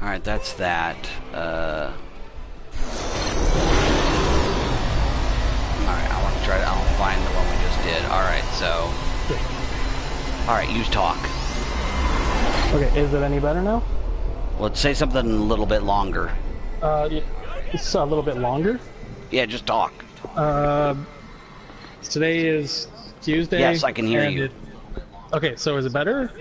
Alright, that's that. Alright, I want to try to... I'll find the one we just did. Alright, so... Alright, use talk. Okay, is it any better now? Let's say something a little bit longer. It's a little bit longer? Yeah, just talk. Today is Tuesday. Yes, I can hear you. Okay, so is it better?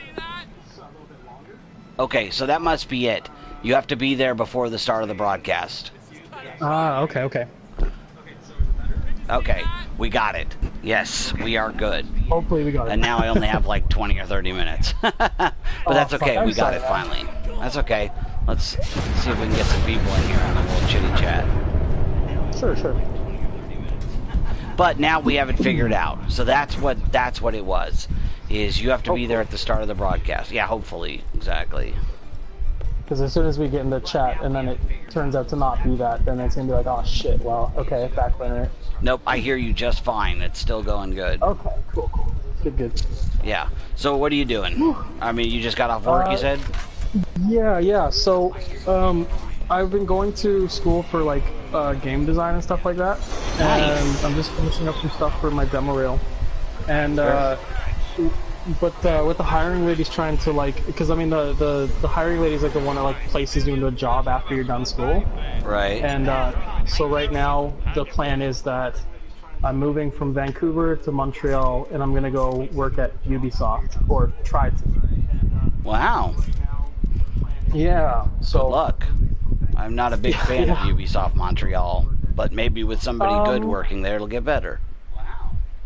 Okay, so that must be it. You have to be there before the start of the broadcast. Ah, okay. Okay, we got it. Yes, we are good. Hopefully we got it. And now I only have like 20 or 30 minutes. But that's okay, we got it finally. That's okay. Let's see if we can get some people in here on a little chitty chat. Sure. But now we have it figured out. So that's what it was. Is you have to be there at the start of the broadcast. Yeah, hopefully. Exactly. Because as soon as we get in the chat and then it turns out to not be that, then it's going to be like, oh shit, well, okay, back burner. Nope, I hear you just fine. It's still going good. Okay, cool. Good. Yeah. So what are you doing? I mean, you just got off work, you said? Yeah. So, I've been going to school for like game design and stuff like that. Nice. And I'm just finishing up some stuff for my demo reel. And but with the hiring ladies trying to like, because I mean the hiring lady's like the one that like places you into a job after you're done school. Right. And so right now the plan is that I'm moving from Vancouver to Montreal, and I'm gonna go work at Ubisoft, or try to. Wow. Yeah. So good luck. I'm not a big fan of Ubisoft Montreal, but maybe with somebody good working there, it'll get better.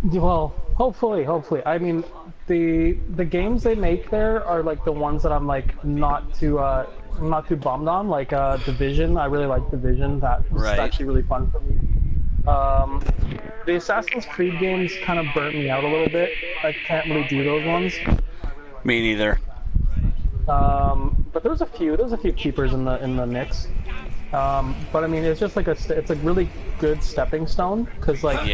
Well, hopefully. I mean, the games they make there are like the ones that I'm like not too bummed on. Like Division, I really like Division. That was actually really fun for me. The Assassin's Creed games kind of burnt me out a little bit. I can't really do those ones. Me neither. But there's a few keepers in the mix. But I mean, it's just like it's a really good stepping stone, because like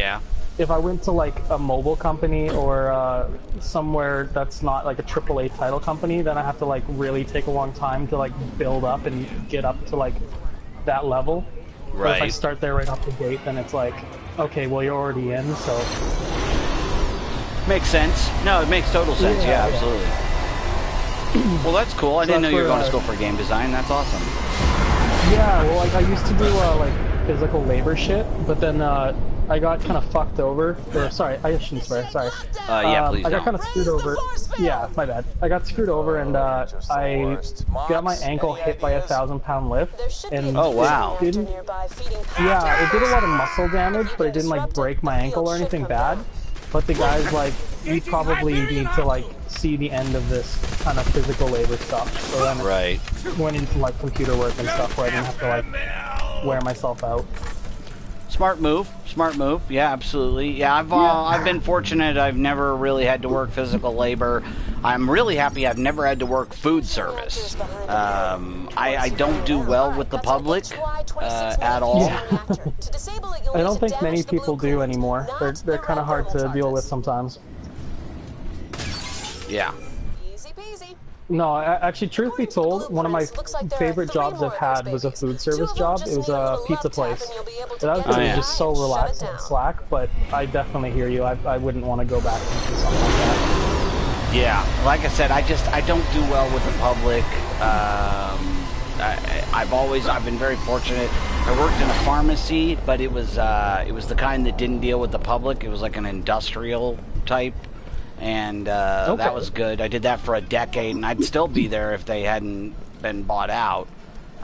if I went to like a mobile company or somewhere that's not like a AAA title company, then I have to like really take a long time to like build up and get up to like that level. But if I start there right off the gate, then it's like, okay, well you're already in, so makes sense. No, it makes total sense. Yeah, absolutely. Well, that's cool. I didn't know you were going to school for game design. That's awesome. Yeah, well, like I used to do like physical labor shit, but then I got kind of fucked over. Or, sorry, I shouldn't swear. Sorry. Yeah, please. I got kind of screwed over. Yeah, my bad. I got screwed over, and I got my ankle hit by a 1,000-pound lift. And oh wow. It did a lot of muscle damage, but it didn't like break my ankle or anything bad. But the guy's like, we probably need to like see the end of this kind of physical labor stuff. So then it went into like computer work and stuff where I didn't have to like wear myself out. Smart move. Yeah, absolutely. Yeah, I've been fortunate. I've never really had to work physical labor. I'm really happy I've never had to work food service. I don't do well with the public at all. Yeah. I don't think many people do anymore. They're kind of hard to deal with sometimes. Yeah. No, actually, truth be told, one of my favorite jobs I've had was a food service job. It was a pizza place. That was just so relaxed and slack, but I definitely hear you. I wouldn't want to go back into something like that. Yeah, like I said, I don't do well with the public. I've been very fortunate. I worked in a pharmacy, but it was the kind that didn't deal with the public. It was like an industrial type. And that was good. I did that for a decade, and I'd still be there if they hadn't been bought out.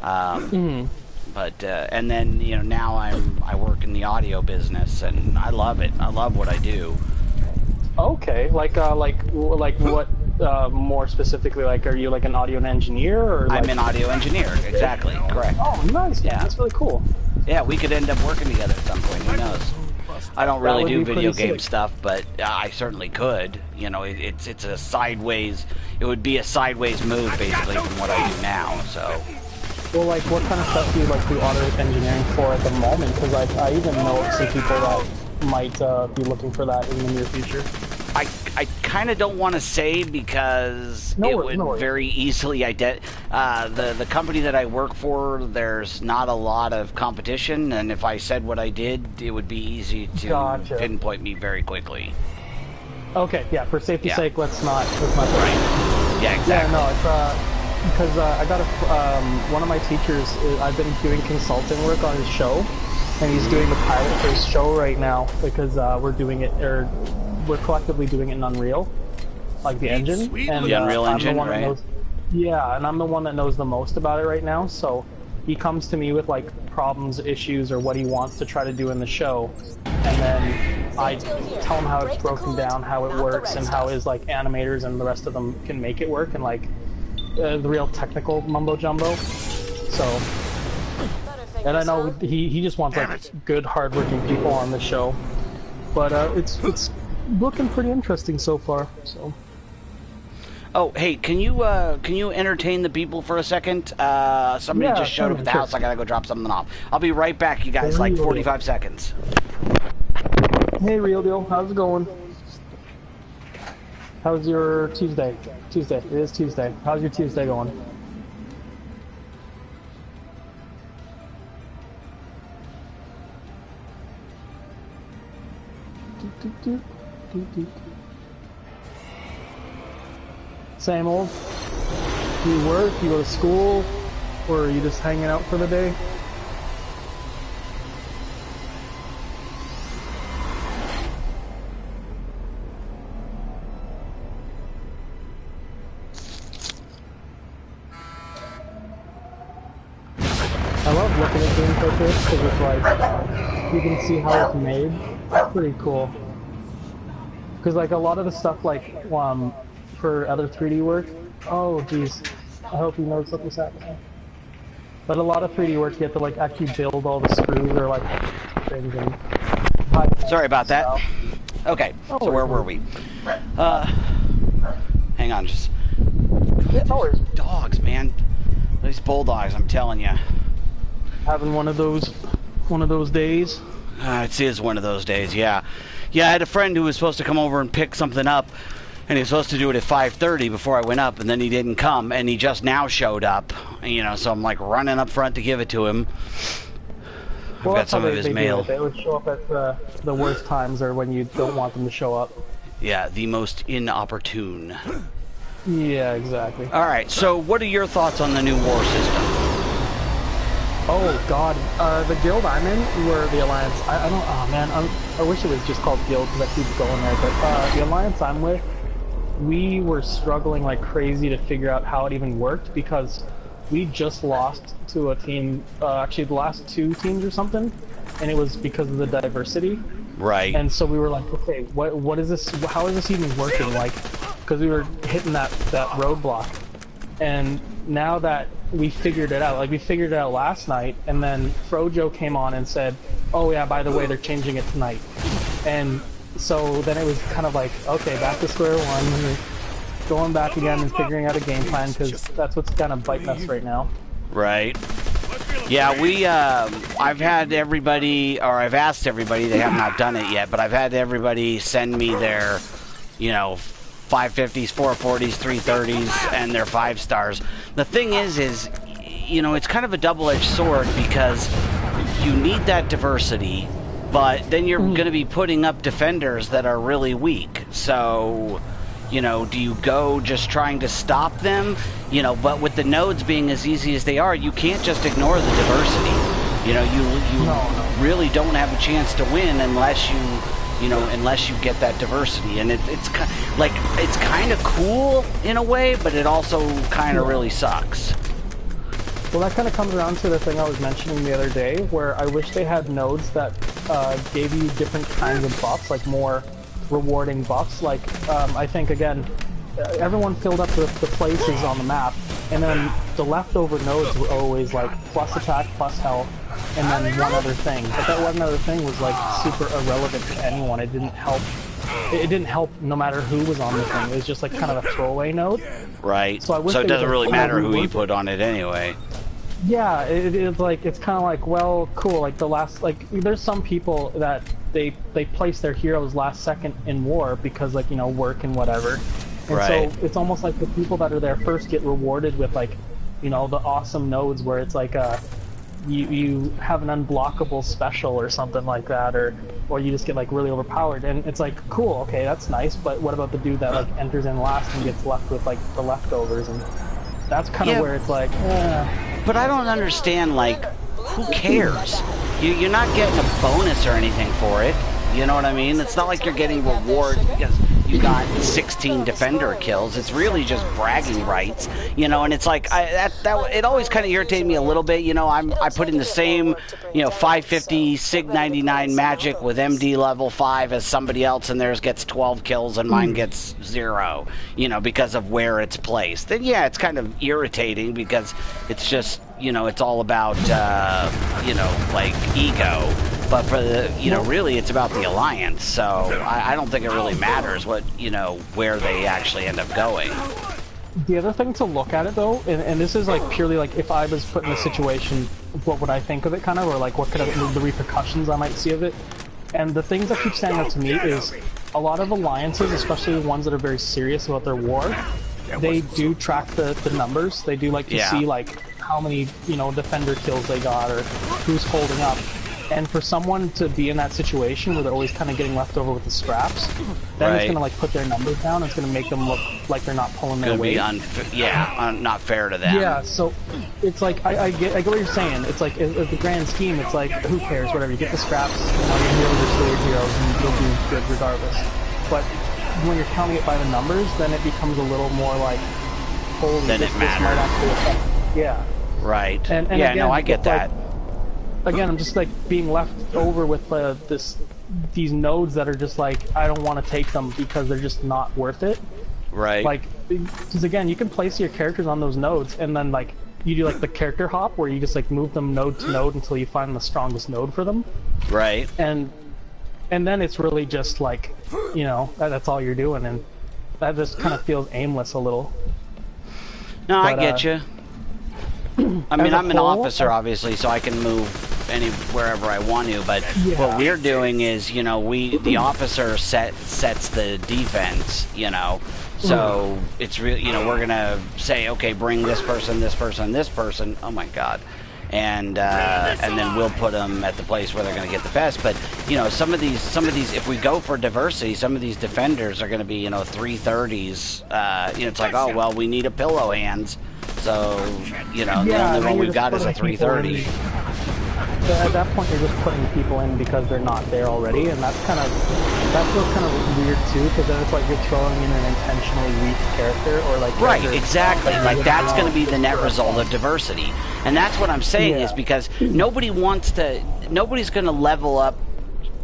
But and then now I work in the audio business, and I love it. I love what I do. Okay, like what? More specifically, like, are you like an audio engineer, or? Like... I'm an audio engineer. Exactly. Correct. Oh, nice. Yeah, that's really cool. Yeah, we could end up working together at some point. Who knows? I don't really do video game stuff, but I certainly could. It's a sideways. It would be a sideways move, basically, from what I do now. So. Well, like, what kind of stuff do you like do audio engineering for at the moment? Because I even know some people that might be looking for that in the near future. I kind of don't want to say because it would very easily the company that I work for, there's not a lot of competition, and if I said what I did, it would be easy to pinpoint me very quickly. Okay, yeah, for safety's sake, let's not right. Yeah, exactly. Yeah, no, it's because I got one of my teachers, I've been doing consulting work on his show, and he's doing the pilot for his show right now because we're doing it, or we're collectively doing it in Unreal, like the engine. And the Unreal engine, right? Yeah, and I'm the one that knows the most about it right now, so he comes to me with like problems, issues, or what he wants to try to do in the show, and then I tell him how it's broken down, how it works, and how his like animators and the rest of them can make it work, and like the real technical mumbo jumbo. So, and I know he just wants like good, hardworking people on the show, but it's looking pretty interesting so far. So. Oh, hey, can you entertain the people for a second? Somebody just showed up at the house. I gotta go drop something off. I'll be right back, you guys, like 45 seconds. Hey, Real Deal, how's it going? How's your Tuesday? It is Tuesday. How's your Tuesday going? Same old? Do you work, you go to school, or are you just hanging out for the day? I love looking at games like this because it's like, you can see how it's made. It's pretty cool. Because like a lot of the stuff like, for other 3D work, oh geez, I hope he knows what was happening. But a lot of 3D work, you have to like actually build all the screws or like things and... Sorry about that. Okay, so where were we? Hang on, just... Dogs, man. These bulldogs, I'm telling you. Having one of those days? It is one of those days, yeah. Yeah, I had a friend who was supposed to come over and pick something up, and he was supposed to do it at 5:30 before I went up, and then he didn't come, and he just now showed up, you know, so I'm like running up front to give it to him. Well, I've got some of his mail. They would show up at the worst times or when you don't want them to show up. Yeah, the most inopportune. Yeah, exactly. Alright, so what are your thoughts on the new war system? Oh god, the guild I'm in, or the alliance, I don't, oh man, I wish it was just called guild because I keep going there, but the alliance I'm with, we were struggling like crazy to figure out how it even worked because we just lost to a team, actually the last 2 teams or something, and it was because of the diversity. Right. And so we were like, okay, what is this, how is this even working? Like, because we were hitting that roadblock. And now that we figured it out, like we figured it out last night, and then Frojo came on and said, oh yeah, by the way, they're changing it tonight. And so then it was kind of like, okay, back to square one, we're going back again and figuring out a game plan, because that's what's kind of biting us right now. Right. Yeah, we, I've had everybody, or I've asked everybody, they have not done it yet, but I've had everybody send me their, you know, 550s, 440s, 330s, and their 5-stars. The thing is, you know, it's kind of a double-edged sword because you need that diversity, but then you're going to be putting up defenders that are really weak. So, you know, do you go just trying to stop them? You know, but with the nodes being as easy as they are, you can't just ignore the diversity. You know, you really don't have a chance to win unless you get that diversity. And it's kind of cool in a way, but it also kind of really sucks. Well, that kind of comes around to the thing I was mentioning the other day, where I wish they had nodes that gave you different kinds of buffs, like more rewarding buffs. Like, I think, again, everyone filled up the places on the map, and then the leftover nodes were always like plus attack, plus health, and then one other thing. But that one other thing was like super irrelevant to anyone. It didn't help. It didn't help no matter who was on the thing. It was just like kind of a throwaway node. Right. So it doesn't really matter who you put on it anyway. Yeah, it's like, it's kind of like, well, cool, like the last, like, there's some people that they place their heroes last second in war because, like, you know, work and whatever. And right. so it's almost like the people that are there first get rewarded with, like, you know, the awesome nodes where it's like, you have an unblockable special or something like that, or you just get, like, really overpowered. And it's like, cool, okay, that's nice, but what about the dude that, like, enters in last and gets left with, like, the leftovers? And that's kind of where it's like, But I don't understand, like, who cares? You're not getting a bonus or anything for it. You know what I mean? It's not like you're getting reward because you got 16 defender kills. It's really just bragging rights, you know. And it's like it always kind of irritated me a little bit. You know, I put in the same, you know, 550 Sig 99 magic with MD level 5 as somebody else, and theirs gets 12 kills and mine gets 0. You know, because of where it's placed. Then yeah, it's kind of irritating because it's just, you know, it's all about you know, like ego. But for the, you know, really it's about the alliance, so I don't think it really matters what, you know, where they actually end up going. The other thing to look at it though, and this is like purely like if I was put in a situation, what would I think of it kind of, or like what could the repercussions I might see of it. And the things that keep standing out to me is a lot of alliances, especially the ones that are very serious about their war, they do track the numbers. They do like to see like how many, you know, defender kills they got or who's holding up. And for someone to be in that situation where they're always kind of getting left over with the scraps, then it's going to like put their numbers down. It's going to make them look like they're not pulling their weight. Not fair to them. Yeah, so it's like I get what you're saying. It's like at the grand scheme, it's like who cares? Whatever, you get the scraps. You know, your heroes are still your heroes, and you'll do good regardless. But when you're counting it by the numbers, then it becomes a little more like, holy, then it matters. Yeah. Right. And yeah, again, no, I get that. Like, again, I'm just like being left over with these nodes that are just like, I don't want to take them because they're just not worth it. Right. Like, because again, you can place your characters on those nodes, and then like you do like the character hop where you just like move them node to node until you find the strongest node for them. Right. And then it's really just like, you know, that's all you're doing, and that just kind of feels aimless a little. No, I get you. I mean, I'm an officer, obviously, so I can move wherever I want to, but what we're doing is, you know, the officer sets the defense, you know, so it's really, you know, we're gonna say, okay, bring this person, this person, this person, oh my god, and then we'll put them at the place where they're gonna get the best. But you know, some of these, if we go for diversity, some of these defenders are gonna be, you know, 330s. You know, it's like, oh well, we need a pillow hands. So, you know, the only one we've got is a 330. At that point, you're just putting people in because they're not there already, and that feels kind of weird too, because then it's like you're throwing in an intentionally weak character, or like... Right, exactly. Like, that's going to be the net result of diversity. And that's what I'm saying is because nobody's going to level up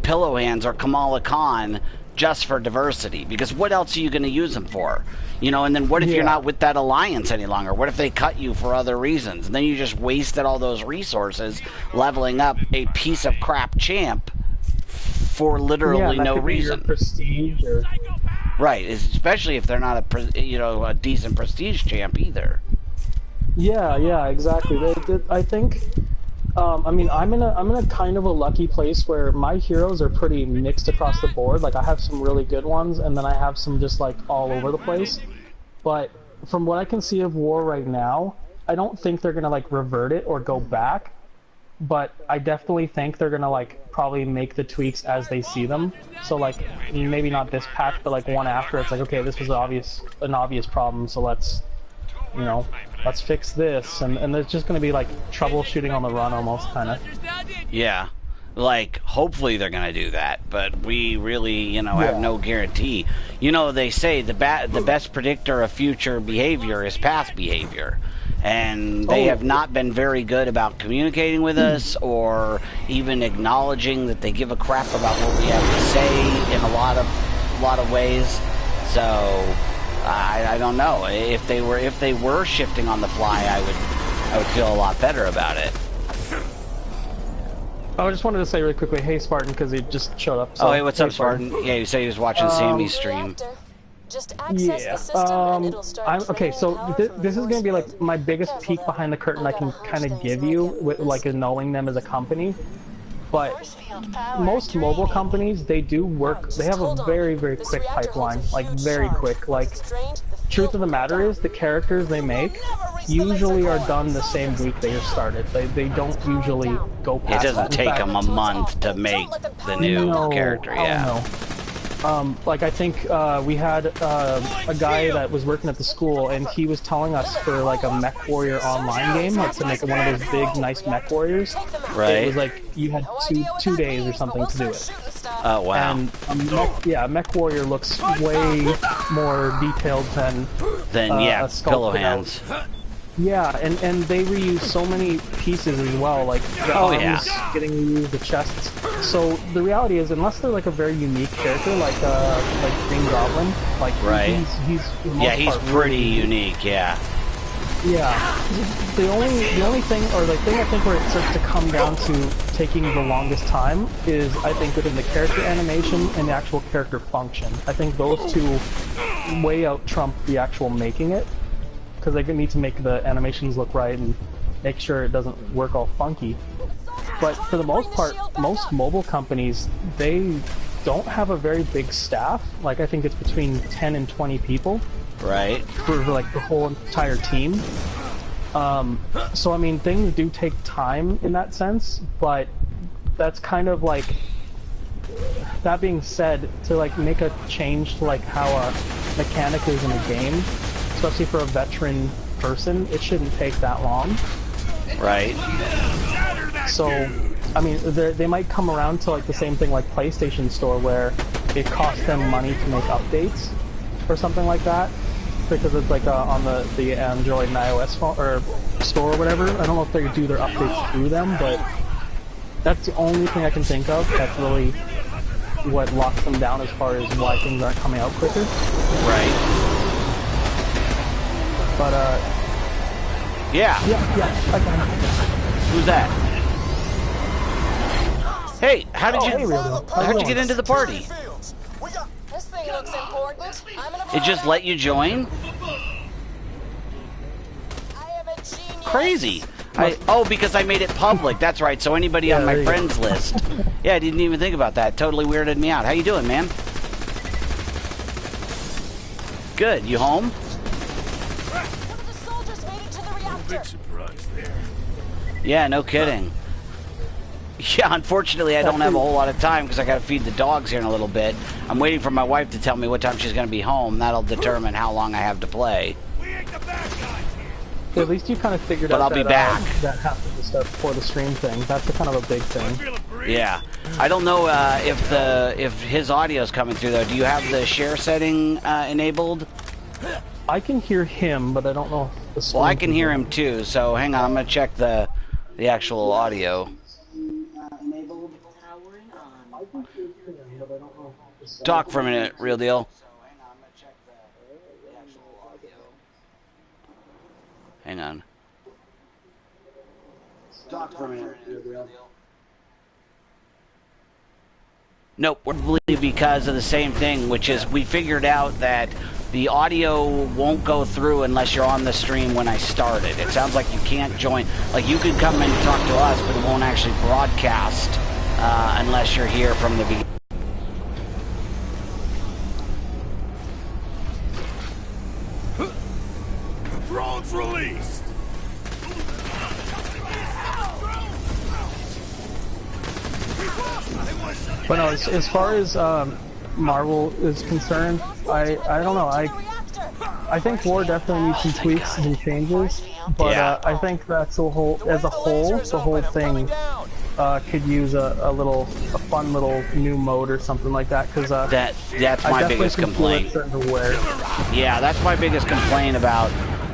Pillow Hands or Kamala Khan just for diversity, because what else are you going to use them for? You know, and then what if you're not with that alliance any longer? What if they cut you for other reasons? And then you just wasted all those resources leveling up a piece of crap champ for literally no reason. Prestige or... Right, especially if they're not a decent prestige champ either. Yeah, exactly. I think. I mean, I'm in a kind of a lucky place where my heroes are pretty mixed across the board. Like, I have some really good ones, and then I have some just like all over the place. But from what I can see of war right now, I don't think they're gonna like revert it or go back. But I definitely think they're gonna like probably make the tweaks as they see them. So like maybe not this patch, but like one after. It's like, okay, this was an obvious problem, so let's fix this, and there's just going to be like troubleshooting on the run almost, kind of. Yeah, like hopefully they're going to do that, but we really, have no guarantee. You know, they say the best predictor of future behavior is past behavior, and they have not been very good about communicating with us or even acknowledging that they give a crap about what we have to say in a lot of ways. So I don't know. If they were shifting on the fly, I would feel a lot better about it. I just wanted to say really quickly, hey Spartan, because he just showed up. So, hey, what's up, Spartan? Yeah, you said he was watching Sammy's stream. Just access the system and it'll start okay, so this is going to be like my biggest peek behind the curtain I can kind of give you, with like knowing them as a company. But most mobile companies, they do work, they have a very, very quick pipeline, like very quick. Like, truth of the matter is, the characters they make usually are done the same week they are started. They don't usually go past that. It doesn't take them a month to make the new character, yeah. No. Like I think we had a guy that was working at the school, and he was telling us for like a Mech Warrior online game, like to make one of those big, nice Mech Warriors. Right. It was like you had two days or something to do it. Oh wow. And Mech Warrior looks way more detailed than Pillow Hands. Yeah, and they reuse so many pieces as well, like the arms getting reused, the chests. So the reality is, unless they're like a very unique character, like Green Goblin, like he's pretty unique, yeah. Yeah, the only thing, or the thing I think where it starts to come down to taking the longest time is, I think, within the character animation and the actual character function. I think those two way out trump the actual making it. Because they need to make the animations look right and make sure it doesn't work all funky. But for the most part, most mobile companies, they don't have a very big staff. Like, I think it's between 10 and 20 people. Right. For like the whole entire team. So I mean, things do take time in that sense, but that's kind of like, that being said, to like make a change to like how a mechanic is in a game, especially for a veteran person, it shouldn't take that long. Right. So, I mean, they might come around to like the same thing like PlayStation Store, where it costs them money to make updates or something like that, because it's like on the Android and iOS phone, or store or whatever. I don't know if they do their updates through them, but that's the only thing I can think of that's really what locks them down as far as why things aren't coming out quicker. Right. But, Yeah. Who's that? Hey, how'd you get into the party? This thing looks important. It just let you join? Crazy. Because I made it public. That's right. So anybody on my friends list. Yeah, I didn't even think about that. Totally weirded me out. How you doing, man? Good. You home? Big surprise there. Yeah, no kidding. Yeah, unfortunately I don't have a whole lot of time because I got to feed the dogs here in a little bit. I'm waiting for my wife to tell me what time she's going to be home. That'll determine how long I have to play. We ain't the bad guys here. So at least you kind of figured out I'll be back. That happened to stuff for the stream thing. That's kind of a big thing. Yeah. I don't know if his audio is coming through though. Do you have the share setting enabled? I can hear him, but I don't know if the stream. Well, I can hear him too, so hang on, I'm gonna check the actual audio. Talk for a minute, real deal. Hang on. Talk for a minute, real deal. Nope, probably because of the same thing, which is we figured out that the audio won't go through unless you're on the stream when I started. It sounds like you can't join. Like, you could come and talk to us, but it won't actually broadcast unless you're here from the beginning. Drones released. But no, as far as Marvel is concerned, I don't know. I think War definitely needs some tweaks and changes, but I think that's the whole thing could use a fun little new mode or something like that, because that's my biggest complaint. Yeah, that's my biggest complaint about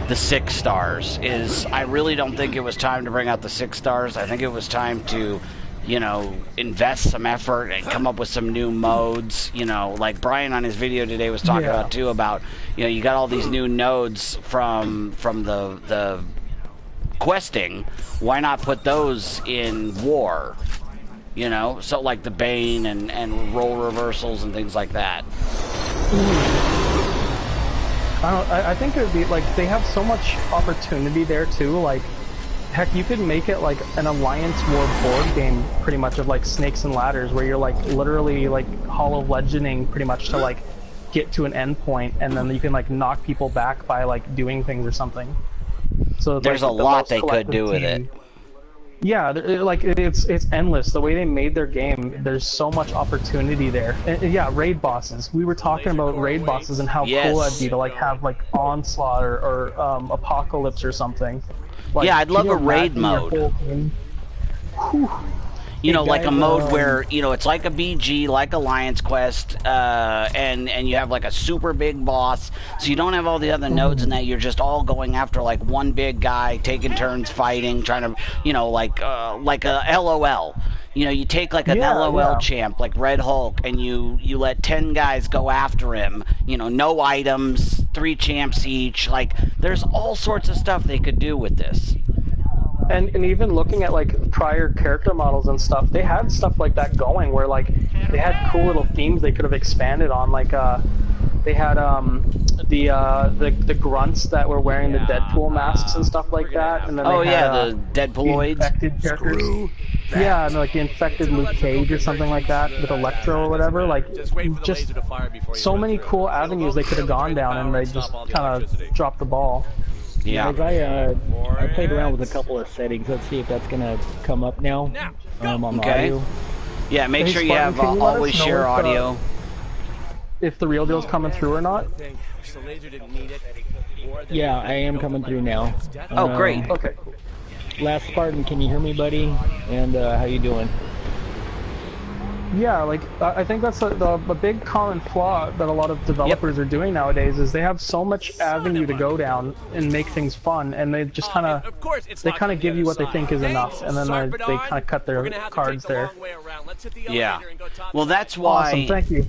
the 6 stars. Is I really don't think it was time to bring out the 6 stars. I think it was time to, you know, invest some effort and come up with some new modes. You know, like Brian on his video today was talking about too, about, you know, you got all these new nodes from the questing. Why not put those in War? You know, so like the Bane and roll reversals and things like that. I think it would be like they have so much opportunity there too. Like, heck, you could make it like an Alliance War board game, pretty much, of like Snakes and Ladders, where you're like literally like Hall of Legending, pretty much, to like get to an end point, and then you can like knock people back by like doing things or something. So there's like, a lot they could do with it. Yeah, like it's endless. The way they made their game, there's so much opportunity there. And yeah, raid bosses. We were talking about raid bosses and how cool that'd be to like have like Onslaught or Apocalypse or something. Like, yeah, I'd love a raid mode. You know, like a mode where, you know, it's like a BG, like Alliance Quest, and you have like a super big boss, so you don't have all the other nodes in that. You're just all going after like one big guy, taking turns fighting, trying to, you know, like a LOL. You know, you take like an LOL champ, like Red Hulk, and you let 10 guys go after him. You know, no items, 3 champs each. Like, there's all sorts of stuff they could do with this. And even looking at like prior character models and stuff, they had stuff like that going, where like they had cool little themes they could have expanded on. Like they had the grunts that were wearing the Deadpool masks and stuff like that. And then they had, the Deadpooloids. Infected characters. Yeah, and like the infected Luke Cage or something like that with Electro or whatever. Like, just so many cool avenues they could have gone down, and they just kind of dropped the ball. Yeah. I played around with a couple of settings. Let's see if that's gonna come up now. On the audio. Yeah, make sure you have always share audio. If the real deal's coming through or not. Yeah, I am coming through now. Oh, great. Okay. Last Spartan, can you hear me, buddy? And how you doing? Yeah, like, I think that's a big common flaw that a lot of developers are doing nowadays, is they have so much avenue to go down and make things fun, and they just kind of give you what they think is enough, and then they kind of cut their cards there. Yeah. Well, that's why... Awesome, thank you.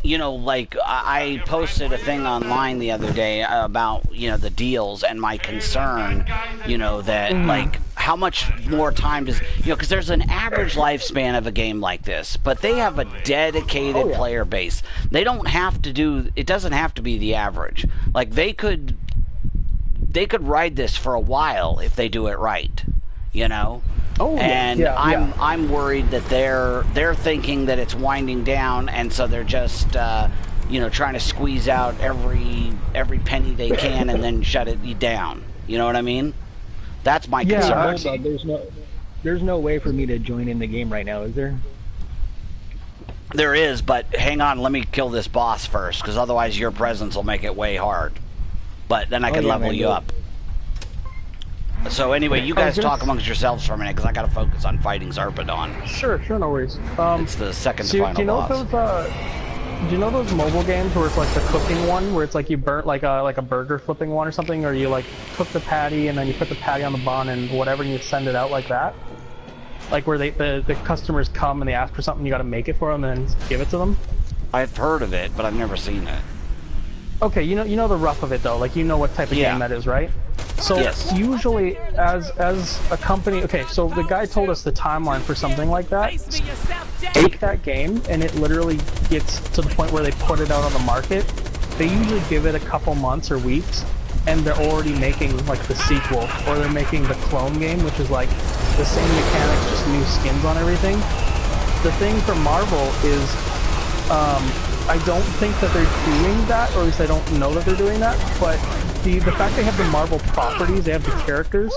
You know, like, I posted a thing online the other day about, you know, the deals and my concern, you know, that, like, how much more time does, you know, because there's an average lifespan of a game like this, but they have a dedicated player base. They don't have to do, it doesn't have to be the average. Like, they could ride this for a while if they do it right, you know? I'm worried that they're thinking that it's winding down, and so they're just you know, trying to squeeze out every penny they can and then shut it down. You know what I mean? That's my concern. Hold on. There's no way for me to join in the game right now, is there? There is, but hang on, let me kill this boss first, because otherwise your presence will make it way hard. But then I can level you up. So anyway, you guys talk amongst yourselves for a minute, because I got to focus on fighting Zarpedon. Sure, no worries. It's the second to final boss. Do you know those mobile games where it's like the cooking one, where it's like you burnt like a burger flipping one or something, or you like cook the patty and then you put the patty on the bun and whatever, and you send it out like that? Like where the customers come and they ask for something, you got to make it for them and then give it to them? I've heard of it, but I've never seen it. Okay, you know the rough of it though, like you know what type of game that is, right? So usually as a company, okay, so the guy told us the timeline for something like that. Take that game and it literally gets to the point where they put it out on the market. They usually give it a couple months or weeks, and they're already making like the sequel, or they're making the clone game, which is like the same mechanics, just new skins on everything. The thing for Marvel is, I don't think that they're doing that, or at least I don't know that they're doing that, but the fact they have the Marvel properties, they have the characters,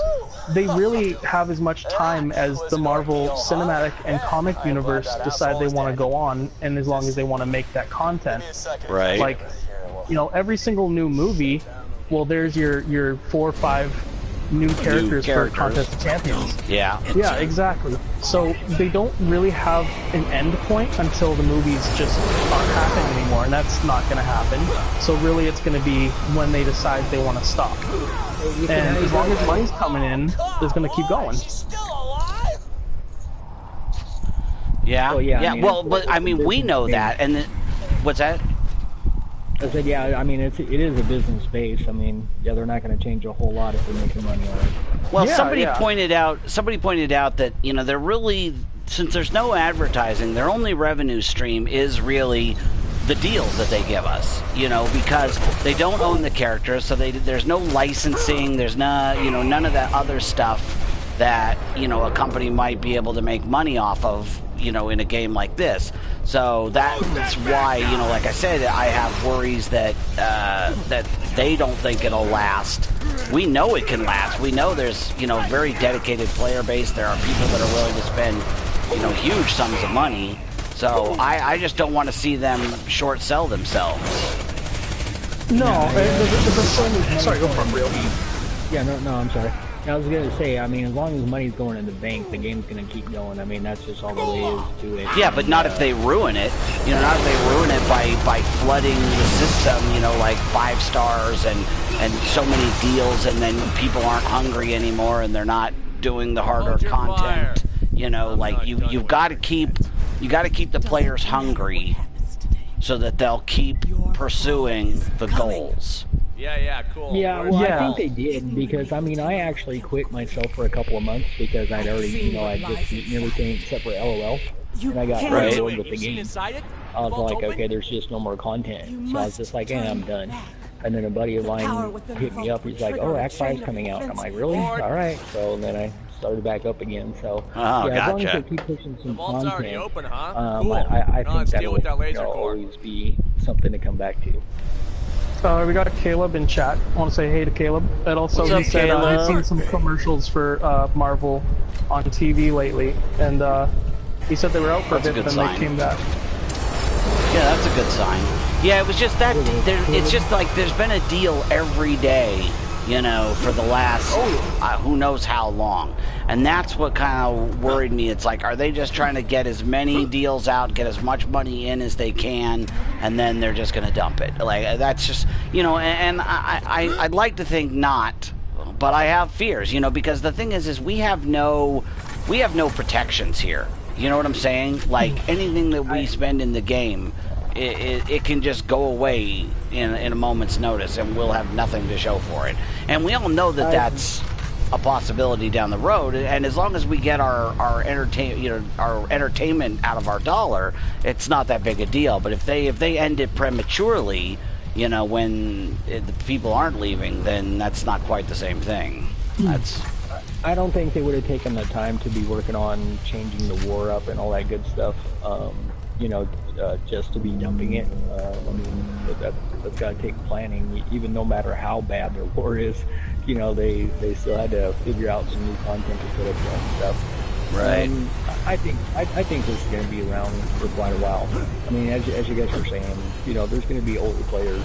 they really have as much time as the Marvel cinematic and comic universe decide they want to go on, and as long as they want to make that content. Right. Like, you know, every single new movie, well, there's your 4 or 5 new characters for Contest of Champions. Yeah. Yeah, exactly. So they don't really have an end point until the movies just aren't happening anymore, and that's not going to happen. So really it's going to be when they decide they want to stop. And as long as money's coming in, it's going to keep going. Yeah. Well, yeah. Well, but I mean, we know that, and what's that? I said, yeah, I mean, it is a business base. I mean, yeah, they're not going to change a whole lot if they're making money on it. Well, somebody pointed out that, you know, they're really, since there's no advertising, their only revenue stream is really the deals that they give us, you know, because they don't own the characters, so there's no licensing, there's no, you know, none of that other stuff that, you know, a company might be able to make money off of, you know, in a game like this. So that's why, you know, like I said, I have worries that that they don't think it'll last. We know it can last. We know there's, you know, very dedicated player base. There are people that are willing to spend, you know, huge sums of money. So I just don't want to see them short sell themselves. No, sorry, go for it, real. Yeah, no, I'm sorry. I was gonna say, I mean, as long as money's going in the bank, the game's gonna keep going. I mean, that's just all the way is to it. Yeah, but not if they ruin it. You know, not if they ruin it by flooding the system, you know, like 5 stars and so many deals, and then people aren't hungry anymore and they're not doing the harder content. You know, like you've got to keep the players hungry so that they'll keep pursuing the goals. Yeah, cool. Yeah, well, I think they did, because, I mean, I actually quit myself for a couple of months because I'd already, you know, I'd just beaten everything except for LOL, and I got really bored with the game. I was like, okay, there's just no more content, so I was just like, I'm done. And then a buddy of mine hit me up, he's like, oh, Act 5's coming out. I'm like, really? Alright, so then I started back up again, so, yeah, as long as they keep pushing some content, I think that'll always be something to come back to. We got Caleb in chat. I want to say hey to Caleb. And also he said he's seen some commercials for Marvel on TV lately, and he said they were out for a bit, but then they came back. Yeah, that's a good sign. Yeah, it was just that. It's just like there's been a deal every day, you know, for the last who knows how long, and that's what kind of worried me. It's like, are they just trying to get as many deals out, get as much money in as they can, and then they're just going to dump it? Like, that's just, you know, and I'd like to think not, but I have fears, you know, because the thing is we have no protections here. You know what I'm saying? Like, anything that we spend in the game, it can just go away in a moment's notice, and we'll have nothing to show for it. And we all know that that's a possibility down the road. And as long as we get our entertainment out of our dollar, it's not that big a deal. But if they end it prematurely, you know, when the people aren't leaving, then that's not quite the same thing. I don't think they would have taken the time to be working on changing the war up and all that good stuff. You know, just to be dumping it. I mean, that's got to take planning. Even no matter how bad their war is, you know, they still had to figure out some new content to put up there and stuff. Right. I think this is going to be around for quite a while. I mean, as you guys were saying, you know, there's going to be older players.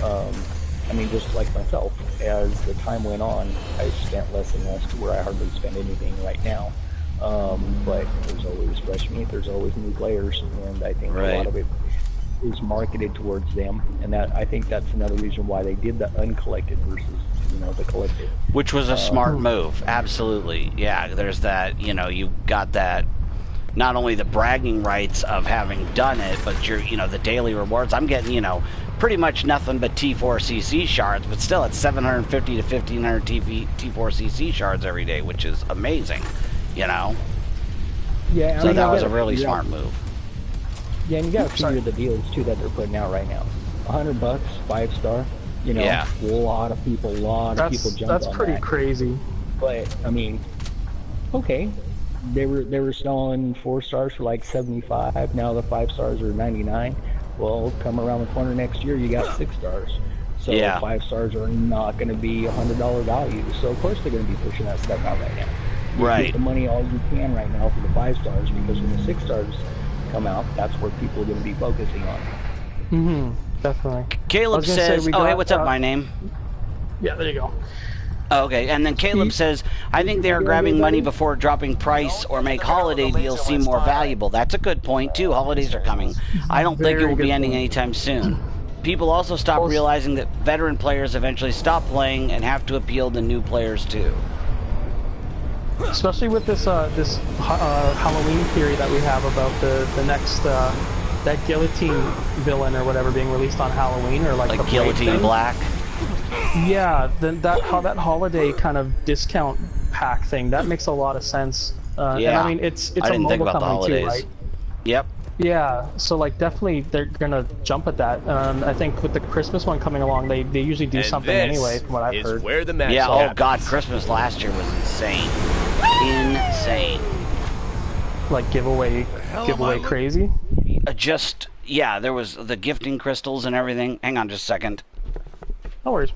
I mean, just like myself, as the time went on, I spent less and less to where I hardly spend anything right now. But there's always fresh meat, there's always new players, and I think a lot of it is marketed towards them, and that, I think that's another reason why they did the uncollected versus, you know, the collected. Which was a smart move, absolutely. Yeah, there's that, you know, you got that, not only the bragging rights of having done it, but you know, the daily rewards. I'm getting, you know, pretty much nothing but T4CC shards, but still it's 750 to 1500 T4CC shards every day, which is amazing, you know? Yeah, so that was a really smart move. Yeah, and you got to figure the deals too that they're putting out right now. $100, 5-star. You know, a lot of people jump on that. That's pretty crazy. But I mean, okay, they were selling 4 stars for like 75. Now the 5 stars are 99. Well, come around the corner next year, you got 6 stars. So 5 stars are not going to be $100 value. So of course they're going to be pushing that stuff out right now. Get the money all you can right now for the 5 stars, because when the 6 stars come out, that's where people are going to be focusing on. Definitely. Caleb says, "Oh, hey, what's up, my name?" Yeah, there you go. Oh, okay, and then Caleb says, "I think they are grabbing money before dropping price or make holiday deals seem more valuable." That's a good point too. Holidays are coming. I don't think it will be ending anytime soon. People also stop realizing that veteran players eventually stop playing and have to appeal to new players too. Especially with this Halloween theory that we have about the next that guillotine villain or whatever being released on Halloween, or like the Guillotine Black. Yeah, then that holiday kind of discount pack thing, that makes a lot of sense. And I mean, it's I a didn't think mobile about the company holidays. too, right? Yep. Yeah, so like definitely they're gonna jump at that. I think with the Christmas one coming along, they usually do something anyway, from what I've heard. Where the magic yeah. Oh happens. God, Christmas last year was insane. Insane. Like giveaway crazy. Just yeah, there was the gifting crystals and everything. Hang on just a second. No worries.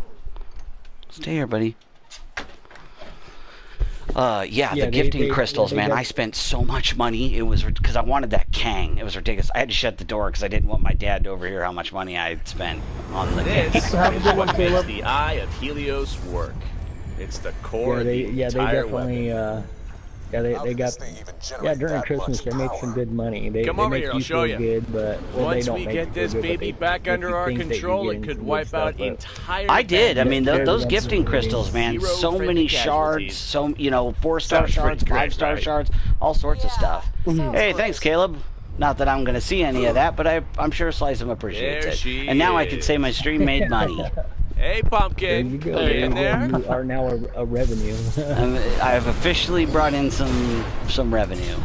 Stay here, buddy. Yeah, the gifting crystals, man. I spent so much money. It was because I wanted that Kang. It was ridiculous. I had to shut the door because I didn't want my dad to overhear how much money I had spent on the This Have a is good one, what makes Caleb. the Eye of Helios work. It's the core Yeah, of they the entire definitely. weapon. They got. Yeah, during Christmas they make some good money. They Come over make here, you I'll show feel you. good, but well, Once they don't we make get you feel this good, but baby they back make under you our think that you're control, it getting could some good wipe stuff, out but- entire. I did. I mean, Yeah, those that's gifting what it crystals, is. man. Zero So friendly many casualties. shards. So 4-star Sounds shards, pretty great, 5-star right? shards, all sorts of stuff. Sounds Hey, great. thanks, Caleb. Not that I'm going to see any of that, but I'm sure Slice'em appreciates There it. she And now I can is. say my stream made money. Hey, There pumpkin, you go. in there? You are now a revenue. I've officially brought in some revenue.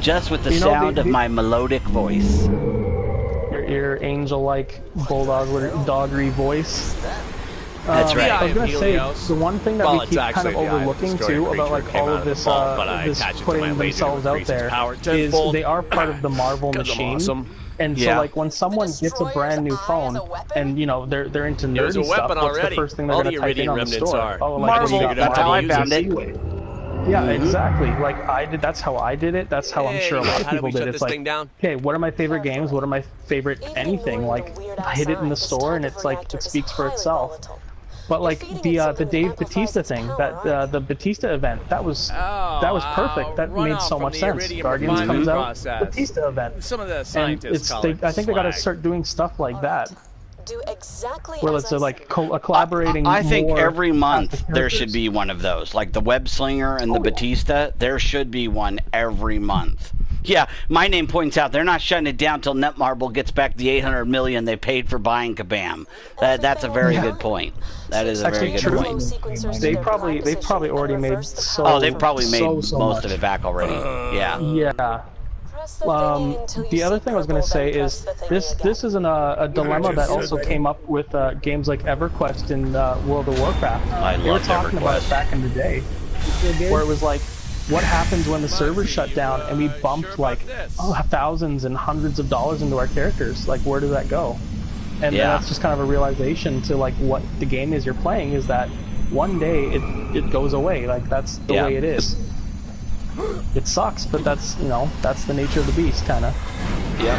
Just with the You know, sound of my melodic voice. Your angel-like bulldoggery voice. That's right. I was gonna say Helios. the one thing that Well, we it's keep kind actually of the eye of the overlooking destroyer too about creature like came all out of of the this vault, but I this attached it to putting my laser to themselves out increase its there power is tenfold. they are part of the Marvel 'Cause I'm machine. awesome. And so Yeah. like when someone gets a brand new phone and you know they're into It was a nerdy stuff, weapon what's already. the first thing they're All gonna the type in Iridium on the remnants store? are. Oh, Marvel, what do you got? that's how I Marvel found it. uses? Yeah, exactly. Like I did. That's how I did it. That's how I'm sure a lot of How do people we did. shut It's this like, thing down? okay, what are my favorite games? What are my favorite anything? Like I hit it in the store and it's like it speaks for itself. But like the Dave Bautista thing, that the Bautista event, that was perfect. That run made off so from much the sense. iridium Guardians refinement comes out, process. Bautista event, Some of the and scientists call it I think they got to slag. start doing stuff like that. Do exactly Where as it's I like said. collaborating. I think more every month as the there should characters. be one of those. Like the Web Slinger and the Batista, there should be one every month. Yeah, my name points out they're not shutting it down till Netmarble gets back the 800 million they paid for buying Kabam. That's a very good point. That is a very Actually, good true. point. They probably already made so. Oh, they've probably made so most much. of it back already. Yeah. Yeah. The other thing I was going to say is this isn't a dilemma that also came up with games like EverQuest and World of Warcraft. I They were loved talking about EverQuest. it back in the day, where it was like, what happens when the servers shut down and we bumped like thousands and hundreds of dollars into our characters? Like, where does that go? And Yeah. that's just kind of a realization to like what the game is you're playing is that one day it goes away. Like that's the Yeah. way it is. It sucks, but that's that's the nature of the beast, kind of. Yep.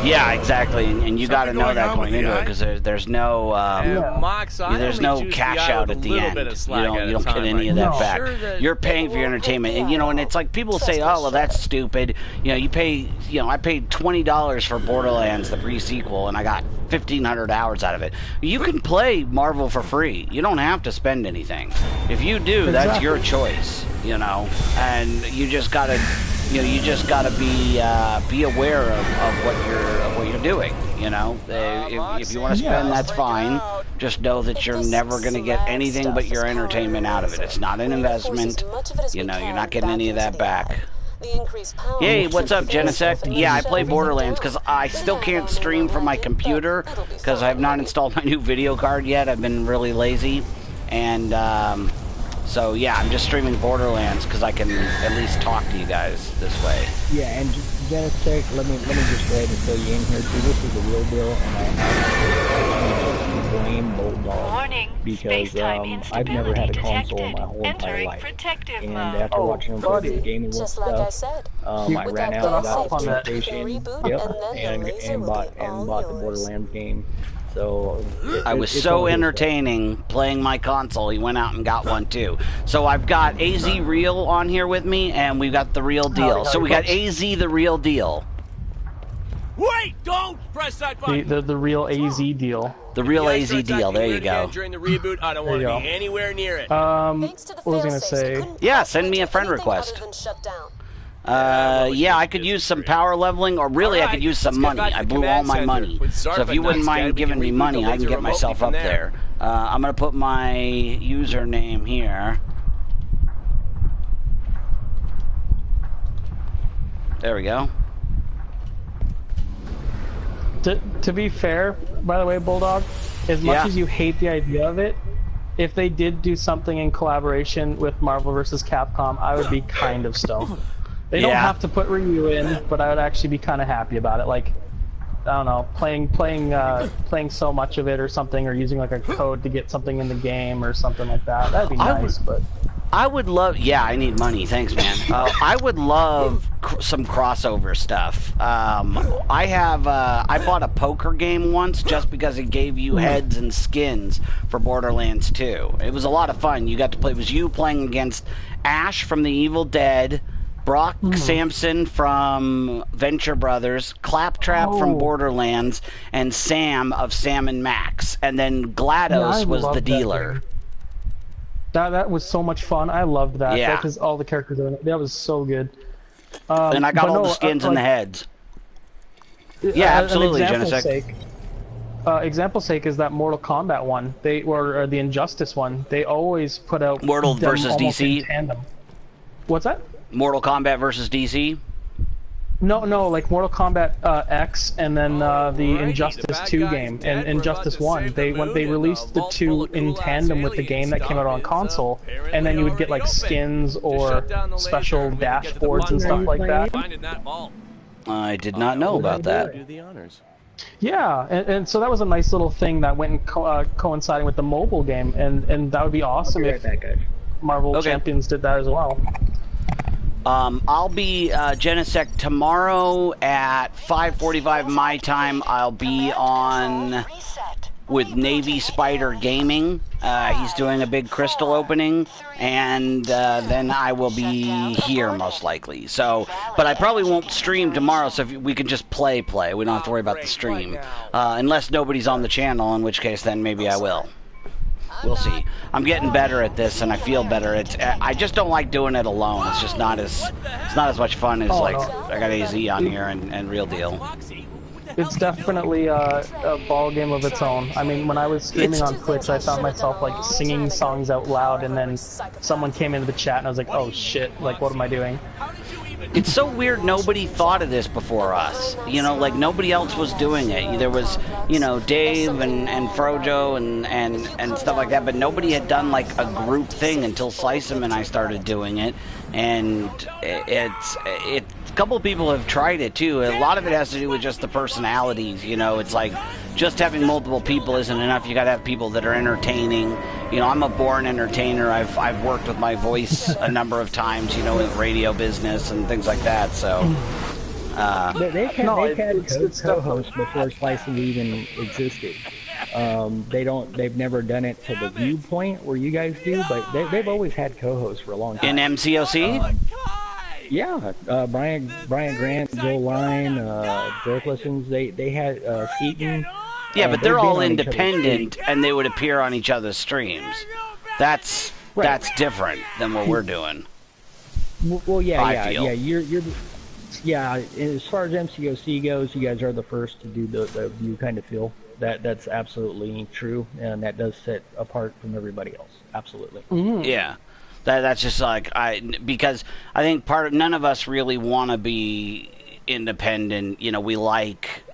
Yeah, exactly. And you got to Something know going that on going with into the it because there's no Mox, I there's only no juice cash the eye out with at a the little end. bit of You slag don't at a get time. any of that No. back. Sure that You're paying for your entertainment, and and it's like people say, oh well, that's stupid. You pay. I paid $20 for Borderlands, the pre-sequel, and I got 1,500 hours out of it. You can play Marvel for free. You don't have to spend anything. If you do, that's your choice. And you just gotta. You just gotta be aware of what you're doing. If you want to spend, that's fine. Just know that you're never gonna get anything but your entertainment out of it. It's not an investment. You're not getting any of that back. Hey, what's up, Genesect? Yeah, I play Borderlands because I still can't stream from my computer because I have not installed my new video card yet. I've been really lazy, and so yeah, I'm just streaming Borderlands because I can at least talk to you guys this way. Yeah, and Genesect, let me just go ahead and fill you in here too. This is the real deal, and I have to blame Bulldog because I've never had a console my whole entire life. And after watching him play the gaming Just like I stuff, said. I ran out and got on the that. PlayStation, Reboot, and then the laser and bought will be all the yours. Borderlands game. So I was it's so all his fault. entertaining playing my console, he went out and got one too. So I've got AZ Real on here with me, and we've got the real deal. So we got AZ the real deal. Wait! Don't press that button! The real AZ deal. The real Yeah, AZ sure, deal. There you go. During the reboot, I don't want There to you be go. anywhere near it. Thanks to the What was I gonna fail-safes, say? you couldn't Yeah, send me a possibly friend do anything request. other than shut down. Yeah, I could use some power leveling, or really I Alright, could use some let's get money. back to I the blew all command my center. money. With So if Zarba you wouldn't nuts dead, mind we giving can me reboot money, the I can laser get remotely myself from up there. there. I'm going to put my username here. There we go. To be fair, by the way, Bulldog, as much as you hate the idea of it, if they did do something in collaboration with Marvel vs. Capcom, I would be kind of stoked. They don't have to put Ryu in, but I would actually be kind of happy about it. Like, I don't know, playing so much of it or something, or using like a code to get something in the game or something like that. That'd be nice, but. I would love. Yeah, I need money. Thanks, man. I would love some crossover stuff. I bought a poker game once just because it gave you heads and skins for Borderlands 2. It was a lot of fun. You got to play. It was you playing against Ash from The Evil Dead, Brock Sampson from Venture Brothers, Claptrap from Borderlands, and Sam of Sam and Max. And then GLaDOS was the dealer. That was so much fun. I loved that. Yeah. Because all the characters in it. That was so good. And I got all the skins and the heads. Yeah, absolutely, Genesec. Example's sake is that Mortal Kombat one. Or the Injustice one. They always put out Mortal versus DC. In tandem. What's that? Mortal Kombat versus DC. No, like Mortal Kombat X, and then the Injustice 2 game, and Injustice 1. They released the two in tandem with the game that came out on console, and then you would get like skins or special dashboards and stuff like that. I did not know about that. Yeah, and so that was a nice little thing that went and coinciding with the mobile game, and that would be awesome if Marvel Champions did that as well. I'll be Genesec tomorrow at 5:45 my time. I'll be on with Navy Spider Gaming. He's doing a big crystal opening, and then I will be here most likely. So, but I probably won't stream tomorrow. So if we can just play. We don't have to worry about the stream, unless nobody's on the channel. In which case, then maybe I will. We'll see. I'm getting better at this, and I feel better. I just don't like doing it alone. It's just not as much fun as I got AZ on here and Real Deal. It's definitely a ball game of its own. I mean, when I was streaming on Twitch, I found myself like singing songs out loud, and then someone came into the chat, and I was like, "Oh shit! Like, what am I doing?" It's so weird nobody thought of this before us. You know, like nobody else was doing it. There was, Dave and Frojo and stuff like that, but nobody had done like a group thing until Slicem and I started doing it. And a couple of people have tried it too. A lot of it has to do with just the personalities. It's like just having multiple people isn't enough. You got to have people that are entertaining. I'm a born entertainer. I've worked with my voice a number of times, in the radio business and things like that. So they've had co-hosts before Slicem even existed. They've never done it to the viewpoint where you guys do, but they've always had co-hosts for a long time. In MCoC? Yeah, Brian Grant, Joe Line, Derek Listens, they had Seaton. Yeah, but they're all independent, and they would appear on each other's streams. That's different than what we're doing. Well, yeah. Yeah. As far as MCoC goes, you guys are the first to do the view kind of feel. That's absolutely true, and that does set apart from everybody else. Absolutely. Mm-hmm. Yeah. That's just like because I think none of us really want to be independent.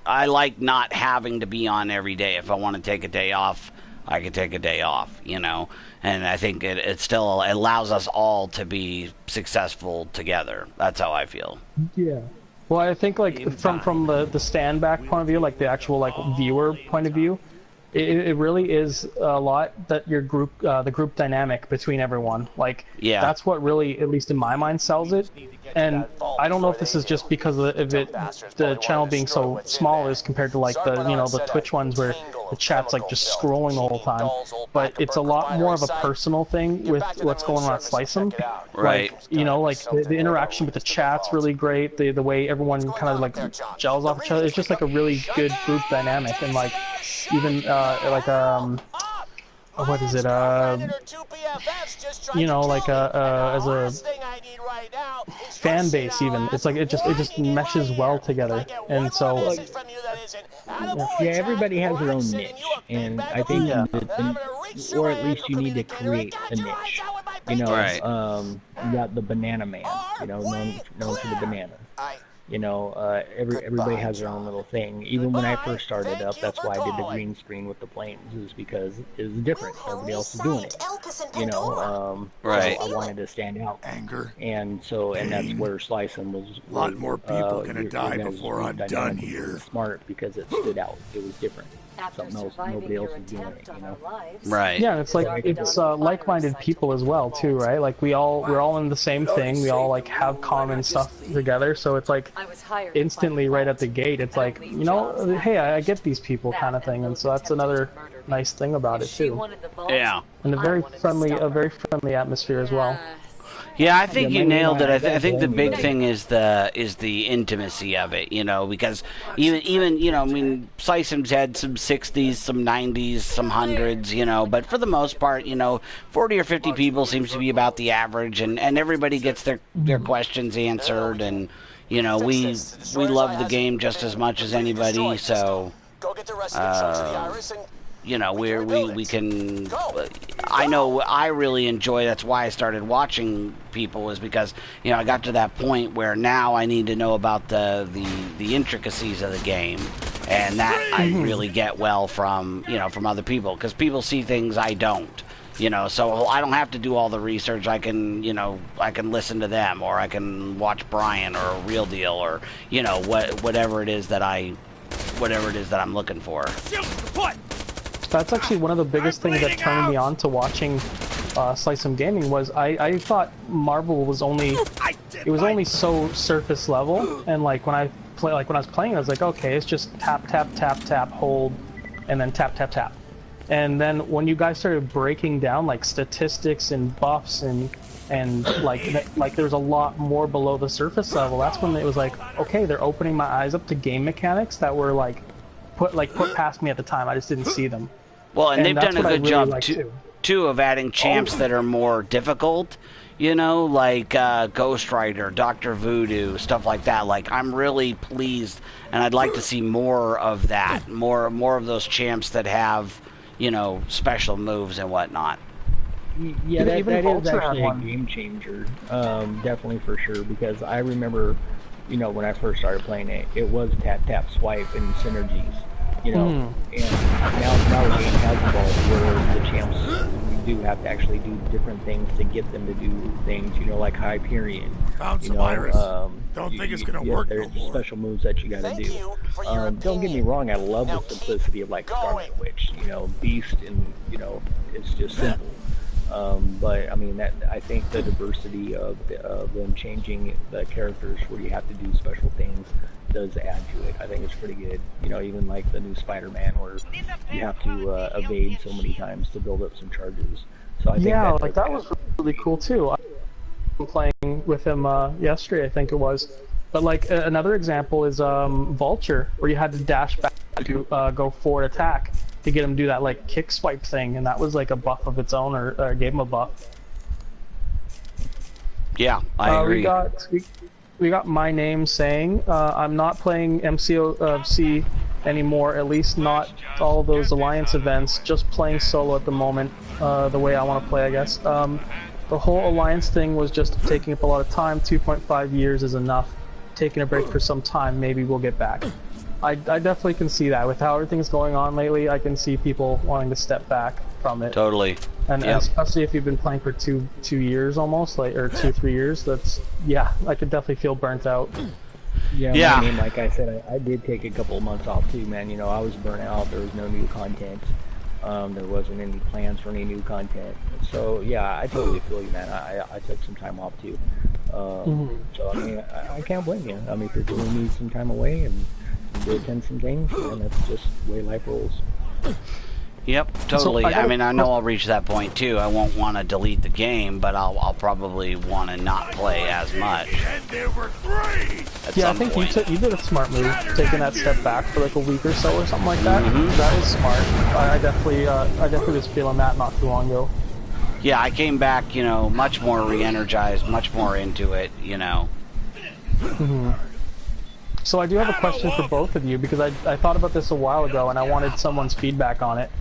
I like not having to be on every day. If I want to take a day off, I can take a day off, and I think it still allows us all to be successful together. That's how I feel. Yeah. Well, I think from the stand back point of view, like the actual viewer point of view, it really is a lot that your group, the group dynamic between everyone. That's what really, at least in my mind, sells it. And I don't know if this is just because of the channel being so small as compared to the Twitch ones where the chat's just scrolling the whole time. But it's a lot more of a personal thing with what's going on at Slicem. Right. The interaction with the chat's really great. The way everyone kind of gels off each other. It's just a really good group dynamic. And even what is it? As a fan base, even it just meshes well together, and so everybody has their own niche, and I think or at least you need to create a niche. Right. You got the Banana Man, known for the banana. You know, everybody has their own little thing. Even when I first started up, that's why I did the green screen with the planes, is because it was different. Everybody else was doing it. You know, right. So I wanted to stand out. Anger. And that's where Slicing was. A lot more people gonna die your before I'm done here. Was smart because it stood out. It was different. Something else nobody else is doing it, you know. Right. Yeah, it's like it's like-minded people as well too, right? Like we're all in the same thing. We all like have common stuff together. So it's like instantly right at the gate. It's like, you know, hey, I get these people kind of thing, and so that's another nice thing about it too. Yeah. And a very friendly atmosphere as well. Yeah, I think you nailed it. I think the big thing is the intimacy of it, you know, because even you know, I mean, Sysom's had some 60s, some 90s, some 100s, you know, but for the most part, you know, 40 or 50 people seems to be about the average, and everybody gets their questions answered, and you know, we love the game just as much as anybody, so you know, we can. I know I really enjoy. That's why I started watching people, is because, you know, I got to that point where now I need to know about the intricacies of the game, and that I really get well from, you know, from other people, because people see things I don't. You know, so I don't have to do all the research. I can, you know, I can listen to them, or I can watch Brian or Real Deal, or, you know, whatever it is that I'm looking for. That's actually one of the biggest things that turned me on to watching Slice'em Gaming. Was I thought Marvel was only so surface level, and like when I was playing, I was like, okay, it's just tap tap tap tap hold, and then tap tap tap. And then when you guys started breaking down like statistics and buffs and like there's a lot more below the surface level, that's when it was like, okay, they're opening my eyes up to game mechanics that were like put past me at the time. I just didn't see them. Well, and they've done a good job too of adding champs that are more difficult, you know, like Ghost Rider, Dr. Voodoo, stuff like that. Like, I'm really pleased, and I'd like to see more of that, more of those champs that have, you know, special moves and whatnot. Yeah, that is actually a game changer, definitely for sure, because I remember, you know, when I first started playing it, it was tap tap swipe and synergies, you know, and now the game has evolved where the champs, you do have to actually do different things to get them to do things, you know, like Hyperion. Found some iris. Don't think it's gonna work no more. There's special moves that you gotta do. Don't get me wrong, I love the simplicity of like Scarlet Witch, you know, Beast, and you know, it's just simple. But I mean, I think the diversity of them changing the characters where you have to do special things does add to it. I think it's pretty good. You know, even like the new Spider-Man where you have to evade so many times to build up some charges. So I think that was really cool too. I'm playing with him yesterday, I think it was. But like another example is Vulture, where you had to dash back to go forward attack to get him to do that like kick swipe thing, and that was like a buff of its own, or gave him a buff. Yeah, I agree. We got my name saying I'm not playing MCoC anymore, at least not all those alliance events, just playing solo at the moment, the way I want to play, I guess. The whole alliance thing was just taking up a lot of time. 2.5 years is enough. Taking a break for some time, maybe we'll get back. I definitely can see that. With how everything's going on lately, I can see people wanting to step back from it. Totally. And especially if you've been playing for two years almost, like, or 2-3 years, that's, yeah, I could definitely feel burnt out. Yeah, I mean, like I said, I did take a couple of months off too, man. You know, I was burnt out. There was no new content. There wasn't any plans for any new content. So yeah, I totally feel you, man. I took some time off too. So I mean, I can't blame you. I mean, people need some time away and to attend some things, and that's just the way life rolls. Yep, totally. So I mean, I know I'll reach that point too. I won't want to delete the game, but I'll probably want to not play as much. Yeah, I think you did a smart move, taking that step back for like a week or so or something like that. That was smart. I definitely was feeling that not too long ago. Yeah, I came back, you know, much more re-energized, much more into it, you know. So I do have a question for both of you, because I thought about this a while ago and I wanted someone's feedback on it.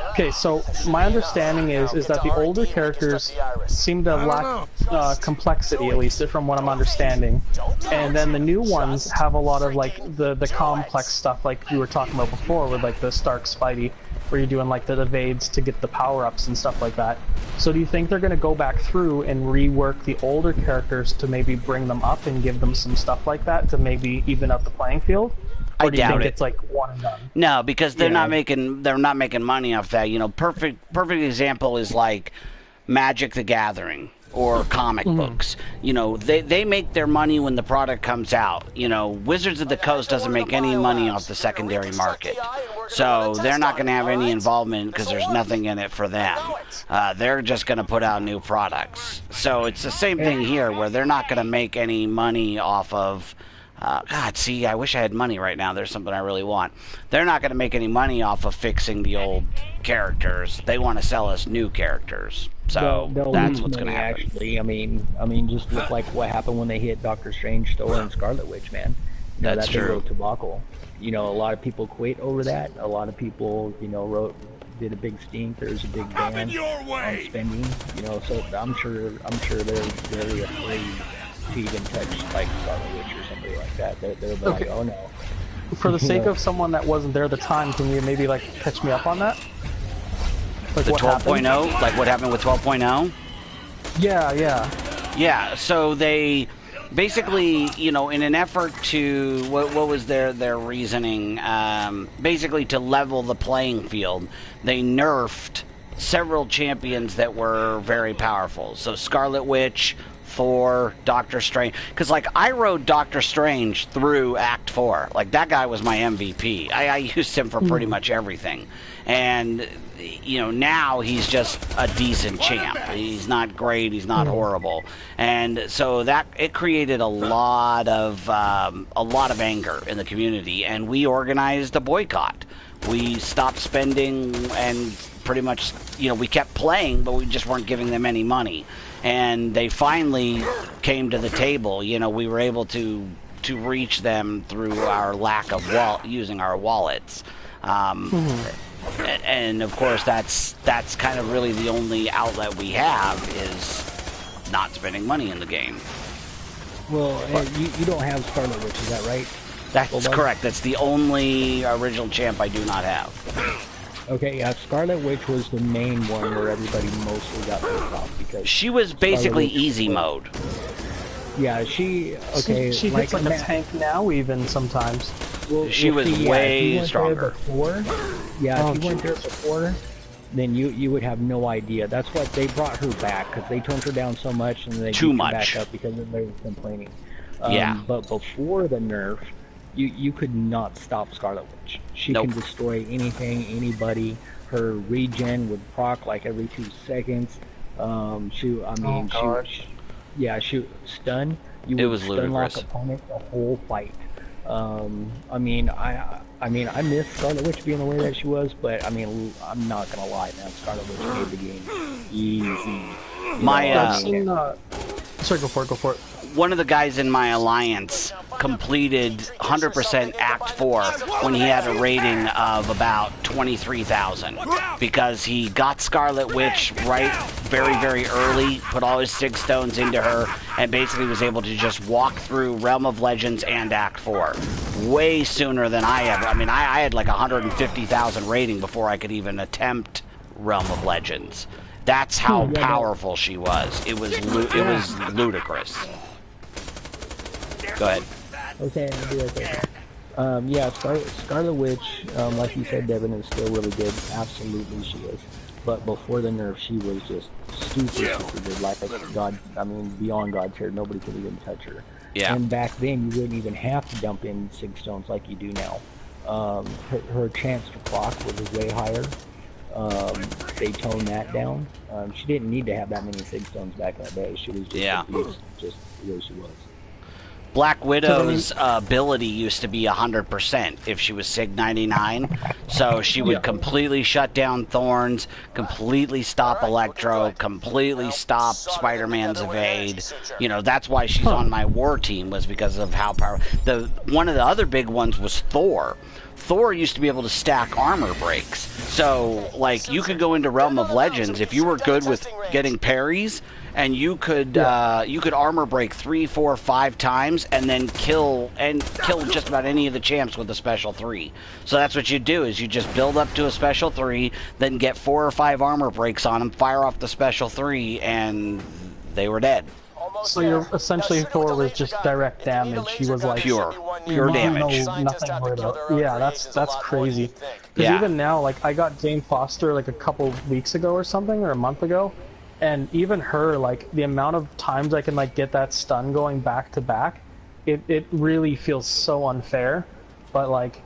Okay, so my understanding is that the older characters seem to lack complexity, at least from what I'm understanding, and then the new ones have a lot of like the complex stuff, like you were talking about before, with like the Stark Spidey, where you're doing like the evades to get the power-ups and stuff like that. So do you think they're going to go back through and rework the older characters to maybe bring them up and give them some stuff like that to maybe even out the playing field? Or do you think it's like one and done? No, because they're not making money off that. You know, perfect example is like Magic the Gathering or comic books. You know, they make their money when the product comes out. You know, Wizards of the Coast doesn't make any money off the secondary market. So they're not going to have any involvement because there's nothing in it for them. They're just going to put out new products. So it's the same thing here where they're not going to make any money off of... God, see, I wish I had money right now. There's something I really want. They're not going to make any money off of fixing the old characters. They want to sell us new characters. So that's what's going to happen. Actually, I mean, just look like what happened when they hit Doctor Strange, Thor, and Scarlet Witch, man. You know, that's true. That big debacle. You know, a lot of people quit over that. A lot of people, you know, did a big stink. There's a big ban on spending. You know, so I'm sure they're very afraid to even touch like Scarlet Witch or somebody like that. They're like, oh no. For the sake of someone that wasn't there at the time, can you maybe like catch me up on that? Like the 12.0, like what happened with 12.0? Yeah. So they basically, you know, in an effort to what was their reasoning? Basically to level the playing field, they nerfed several champions that were very powerful. So Scarlet Witch, Thor, Doctor Strange, because like I rode Doctor Strange through Act 4. Like that guy was my MVP. I used him for pretty much everything, and you know now he's just a decent champ. He's not great. He's not horrible, and so that it created a lot of anger in the community, and we organized a boycott. We stopped spending and pretty much, you know, we kept playing, but we just weren't giving them any money. And they finally came to the table. You know, we were able to reach them through our lack of using our wallets. And of course, that's kind of really the only outlet we have is not spending money in the game. Well, you don't have Scarlet Witch, is that right? That's correct. That's the only original champ I do not have. Okay, yeah, Scarlet Witch was the main one where everybody mostly got pissed off because she was basically easy mode. Yeah, she hits like a tank now even sometimes. Well, she was way stronger. If you weren't there before, then you would have no idea. That's what they brought her back, because they toned her down so much and they beat her back up because they were complaining. But before the nerf, you could not stop Scarlet Witch. She can destroy anything, anybody. Her regen would proc like every 2 seconds. Shoot, stun. You would stun lock opponent the whole fight. I miss Scarlet Witch being the way that she was, but I mean, I'm not gonna lie, man. Scarlet Witch made the game easy. Sorry, go for it. One of the guys in my alliance completed 100% Act 4 when he had a rating of about 23,000 because he got Scarlet Witch right very, very early, put all his Sig Stones into her, and basically was able to just walk through Realm of Legends and Act 4 way sooner than I ever. I mean, I had like 150,000 rating before I could even attempt Realm of Legends. That's how powerful she was. It was ludicrous. Go ahead. Okay, I'll be right there. Scarlet Witch, like you said, Devin, is still really good. Absolutely, she is. But before the nerf, she was just super good. Like God, I mean, beyond God's tier, nobody could even touch her. Yeah. And back then, you wouldn't even have to dump in Sig Stones like you do now. Her chance to proc was way higher. They toned that down. She didn't need to have that many Sig Stones back in the day. She was just the way she was. Black Widow's ability used to be 100% if she was Sig 99, so she would completely shut down Thorns, completely stop Electro, completely stop Spider-Man's evade. You know, that's why she's on my war team, was because of how powerful. One of the other big ones was Thor. Thor used to be able to stack armor breaks. So, like, you could go into Realm of Legends if you were good with getting parries, and you could armor break 3, 4, 5 times, and then kill just about any of the champs with a special 3. So that's what you do, is you just build up to a special 3, then get 4 or 5 armor breaks on them, fire off the special 3, and they were dead. So you're essentially Thor was just direct damage. He was like pure damage. No, nothing heard of. Yeah, that's crazy. Because even now, like, I got Jane Foster like a couple weeks ago or something, or a month ago, and even her, like, the amount of times I can like get that stun going back to back, it really feels so unfair. But like,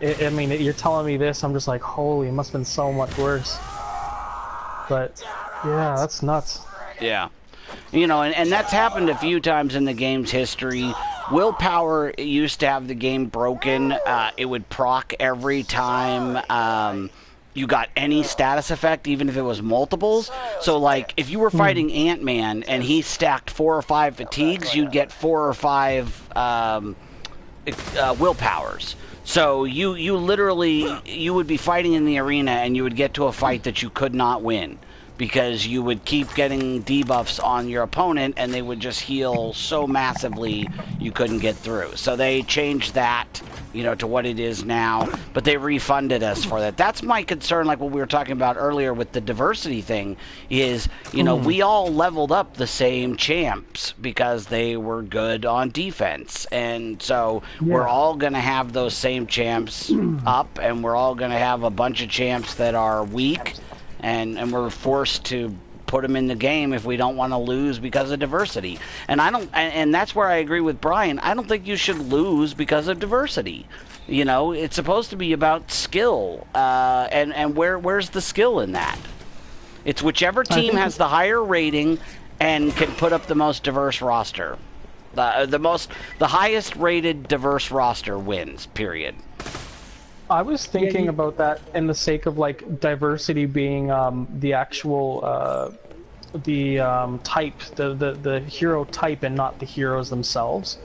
I mean, you're telling me this, I'm just like, holy, it must have been so much worse. But yeah, that's nuts. Yeah. You know, and that's happened a few times in the game's history. Willpower used to have the game broken. It would proc every time you got any status effect, even if it was multiples. So, like, if you were fighting Ant-Man and he stacked 4 or 5 fatigues, you'd get 4 or 5 willpowers. So you literally, you would be fighting in the arena and you would get to a fight that you could not win, because you would keep getting debuffs on your opponent and they would just heal so massively you couldn't get through. So they changed that, you know, to what it is now, but they refunded us for that. That's my concern, like what we were talking about earlier with the diversity thing, is, you know, we all leveled up the same champs because they were good on defense. And so we're all going to have those same champs up, and we're all going to have a bunch of champs that are weak. And we're forced to put them in the game if we don't want to lose because of diversity. And and that's where I agree with Brian. I don't think you should lose because of diversity. You know, it's supposed to be about skill. And where's the skill in that? It's whichever team has the higher rating and can put up the most diverse roster. The highest rated diverse roster wins, period. I was thinking about that in the sake of like diversity being the actual type, the hero type, and not the heroes themselves.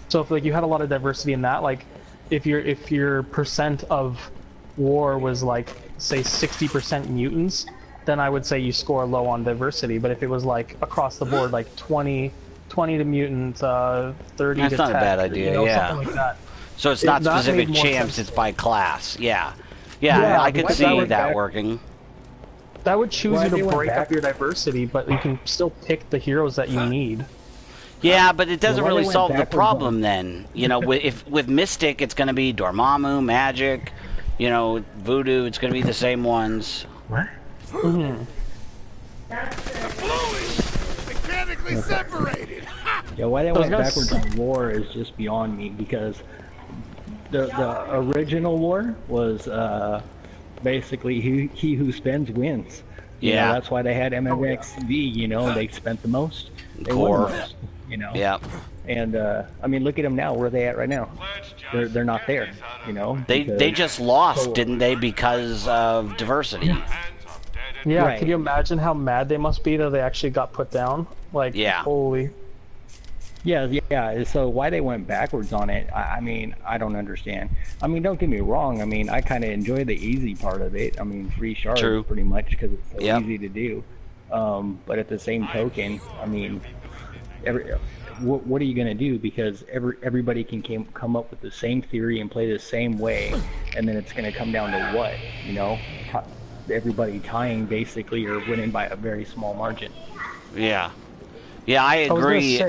So if like you had a lot of diversity in that, like if your percent of war was like say 60% mutants, then I would say you score low on diversity. But if it was like across the board, like 20 to mutant, 30 That's to not tech, a bad idea, something like that. So it's not specific champs, it's by class. Yeah, I could see that working. That would choose you to break up your diversity, but you can still pick the heroes that you need. Yeah, but it doesn't really solve the problem then. You know, with Mystic, it's going to be Dormammu, Magic, you know, Voodoo, it's going to be the same ones. What? The fluid mechanically separated. Yeah, why they went backwards on war is just beyond me, because the original war was basically he who spends wins. You know, that's why they had MMXV. You know, they spent the most. They won the most. You know. Yeah. And I mean, look at them now. Where are they at right now? They're not there. You know. They just lost, didn't they, because of diversity? Yeah. Right. Can you imagine how mad they must be that they actually got put down? Like, holy. Yeah, so why they went backwards on it, I mean, I don't understand. I mean, don't get me wrong, I mean, I kind of enjoy the easy part of it. I mean, free shards pretty much, because it's so easy to do. But at the same token, I mean, what are you going to do? Because everybody can come up with the same theory and play the same way, and then it's going to come down to what? You know, everybody tying basically, or winning by a very small margin. Yeah, I agree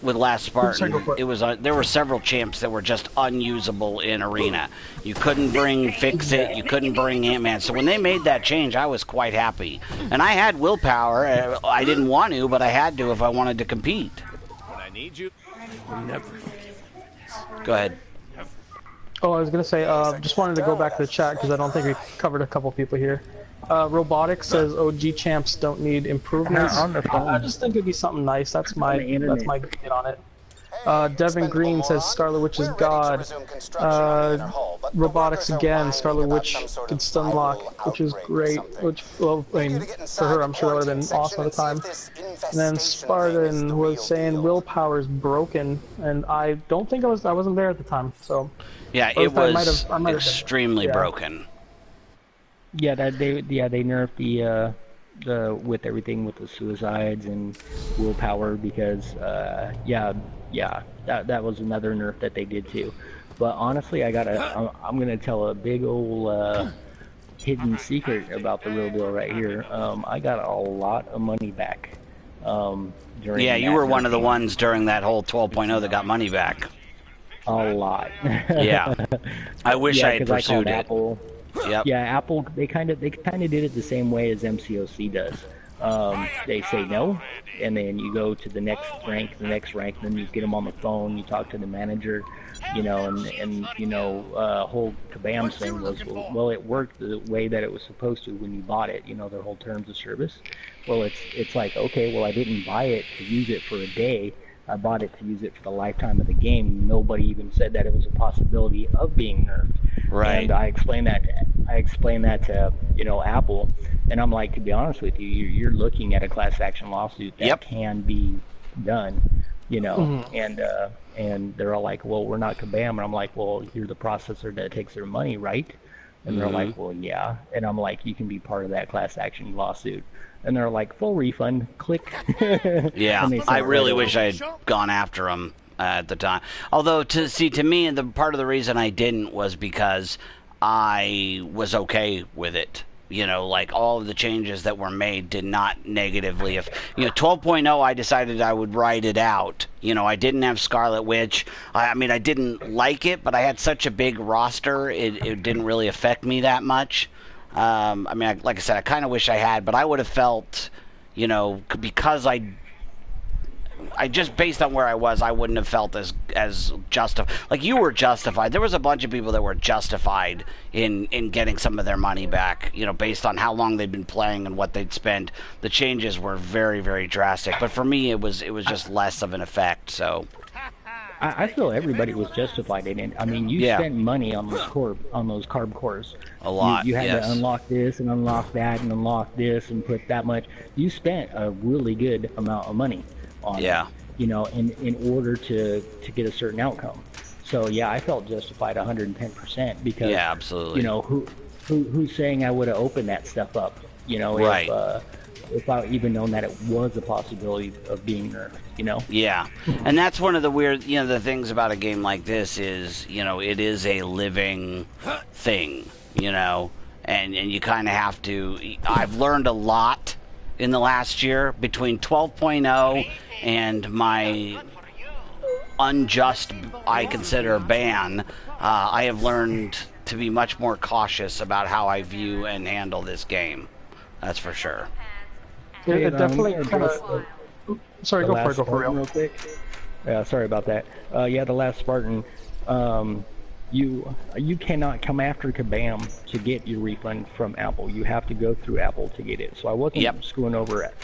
with Last Spartan. It was there were several champs that were just unusable in Arena. You couldn't bring Fix-It, you couldn't bring Ant-Man. So when they made that change, I was quite happy. And I had willpower. I didn't want to, but I had to if I wanted to compete. When I need you, never. Go ahead. Oh, I was gonna say, just wanted to go back to the chat because I don't think we covered a couple people here. Robotics says OG champs don't need improvements. I just think it'd be something nice. That's my get on it. Devin Green says Scarlet Witch is God. Robotics again, Scarlet Witch could stun lock, which is great. Which, well, I mean, for her, I'm sure that would have been awesome at the time. And then Spartan was saying willpower is broken, and I don't think I wasn't there at the time, so. Yeah, it was extremely broken. Yeah, they nerfed the with everything with the suicides and willpower because that was another nerf that they did too. But honestly, I'm gonna tell a big old hidden secret about the real deal right here. I got a lot of money back during. Yeah, you were one of the ones during that whole 12.0 that got money back. A lot. Yeah, I wish I had pursued it. Apple. Yep. Yeah, Apple. They kind of did it the same way as MCoC does. They say no, and then you go to the next rank, then you get them on the phone, you talk to the manager, and whole kabam thing was, well, it worked the way that it was supposed to when you bought it, their whole terms of service. Well, it's like, okay, well, I didn't buy it to use it for a day. I bought it to use it for the lifetime of the game. Nobody even said that it was a possibility of being nerfed. Right. And I explained that to Apple, and I'm like, to be honest with you, you're looking at a class action lawsuit that can be done, and they're all like, well, we're not kabam, and I'm like, well, you're the processor that takes their money, right? And they're like, well, yeah, and I'm like, you can be part of that class action lawsuit. And they're like, full refund, click. Yeah, I really wish I had gone after them at the time. Although, to me, the part of the reason I didn't was because I was okay with it. Like all of the changes that were made did not negatively. 12.0, I decided I would write it out. I didn't have Scarlet Witch. I didn't like it, but I had such a big roster, it didn't really affect me that much. Like I said, I kind of wish I had, but I would have felt, because I just, based on where I was, I wouldn't have felt as justified. Like, you were justified. There was a bunch of people that were justified in getting some of their money back, based on how long they'd been playing and what they'd spent. The changes were very, very drastic. But for me, it was just less of an effect, so. I feel everybody was justified in it. You spent money on those carb cores. A lot. You had to unlock this and unlock that and unlock this and put that much. You spent a really good amount of money on it, in order to get a certain outcome. So yeah, I felt justified 110% because absolutely. Who's saying I would have opened that stuff up? Right. Without even knowing that it was a possibility of being nerfed, Yeah, and that's one of the weird, the things about a game like this is, it is a living thing, and you kind of have to. I've learned a lot in the last year between 12.0 and my unjust, I consider, ban. I have learned to be much more cautious about how I view and handle this game. That's for sure. It definitely kind of. Sorry, go for it, real quick. Yeah, sorry about that. The last Spartan. You cannot come after Kabam to get your refund from Apple. You have to go through Apple to get it. So I wasn't screwing over it.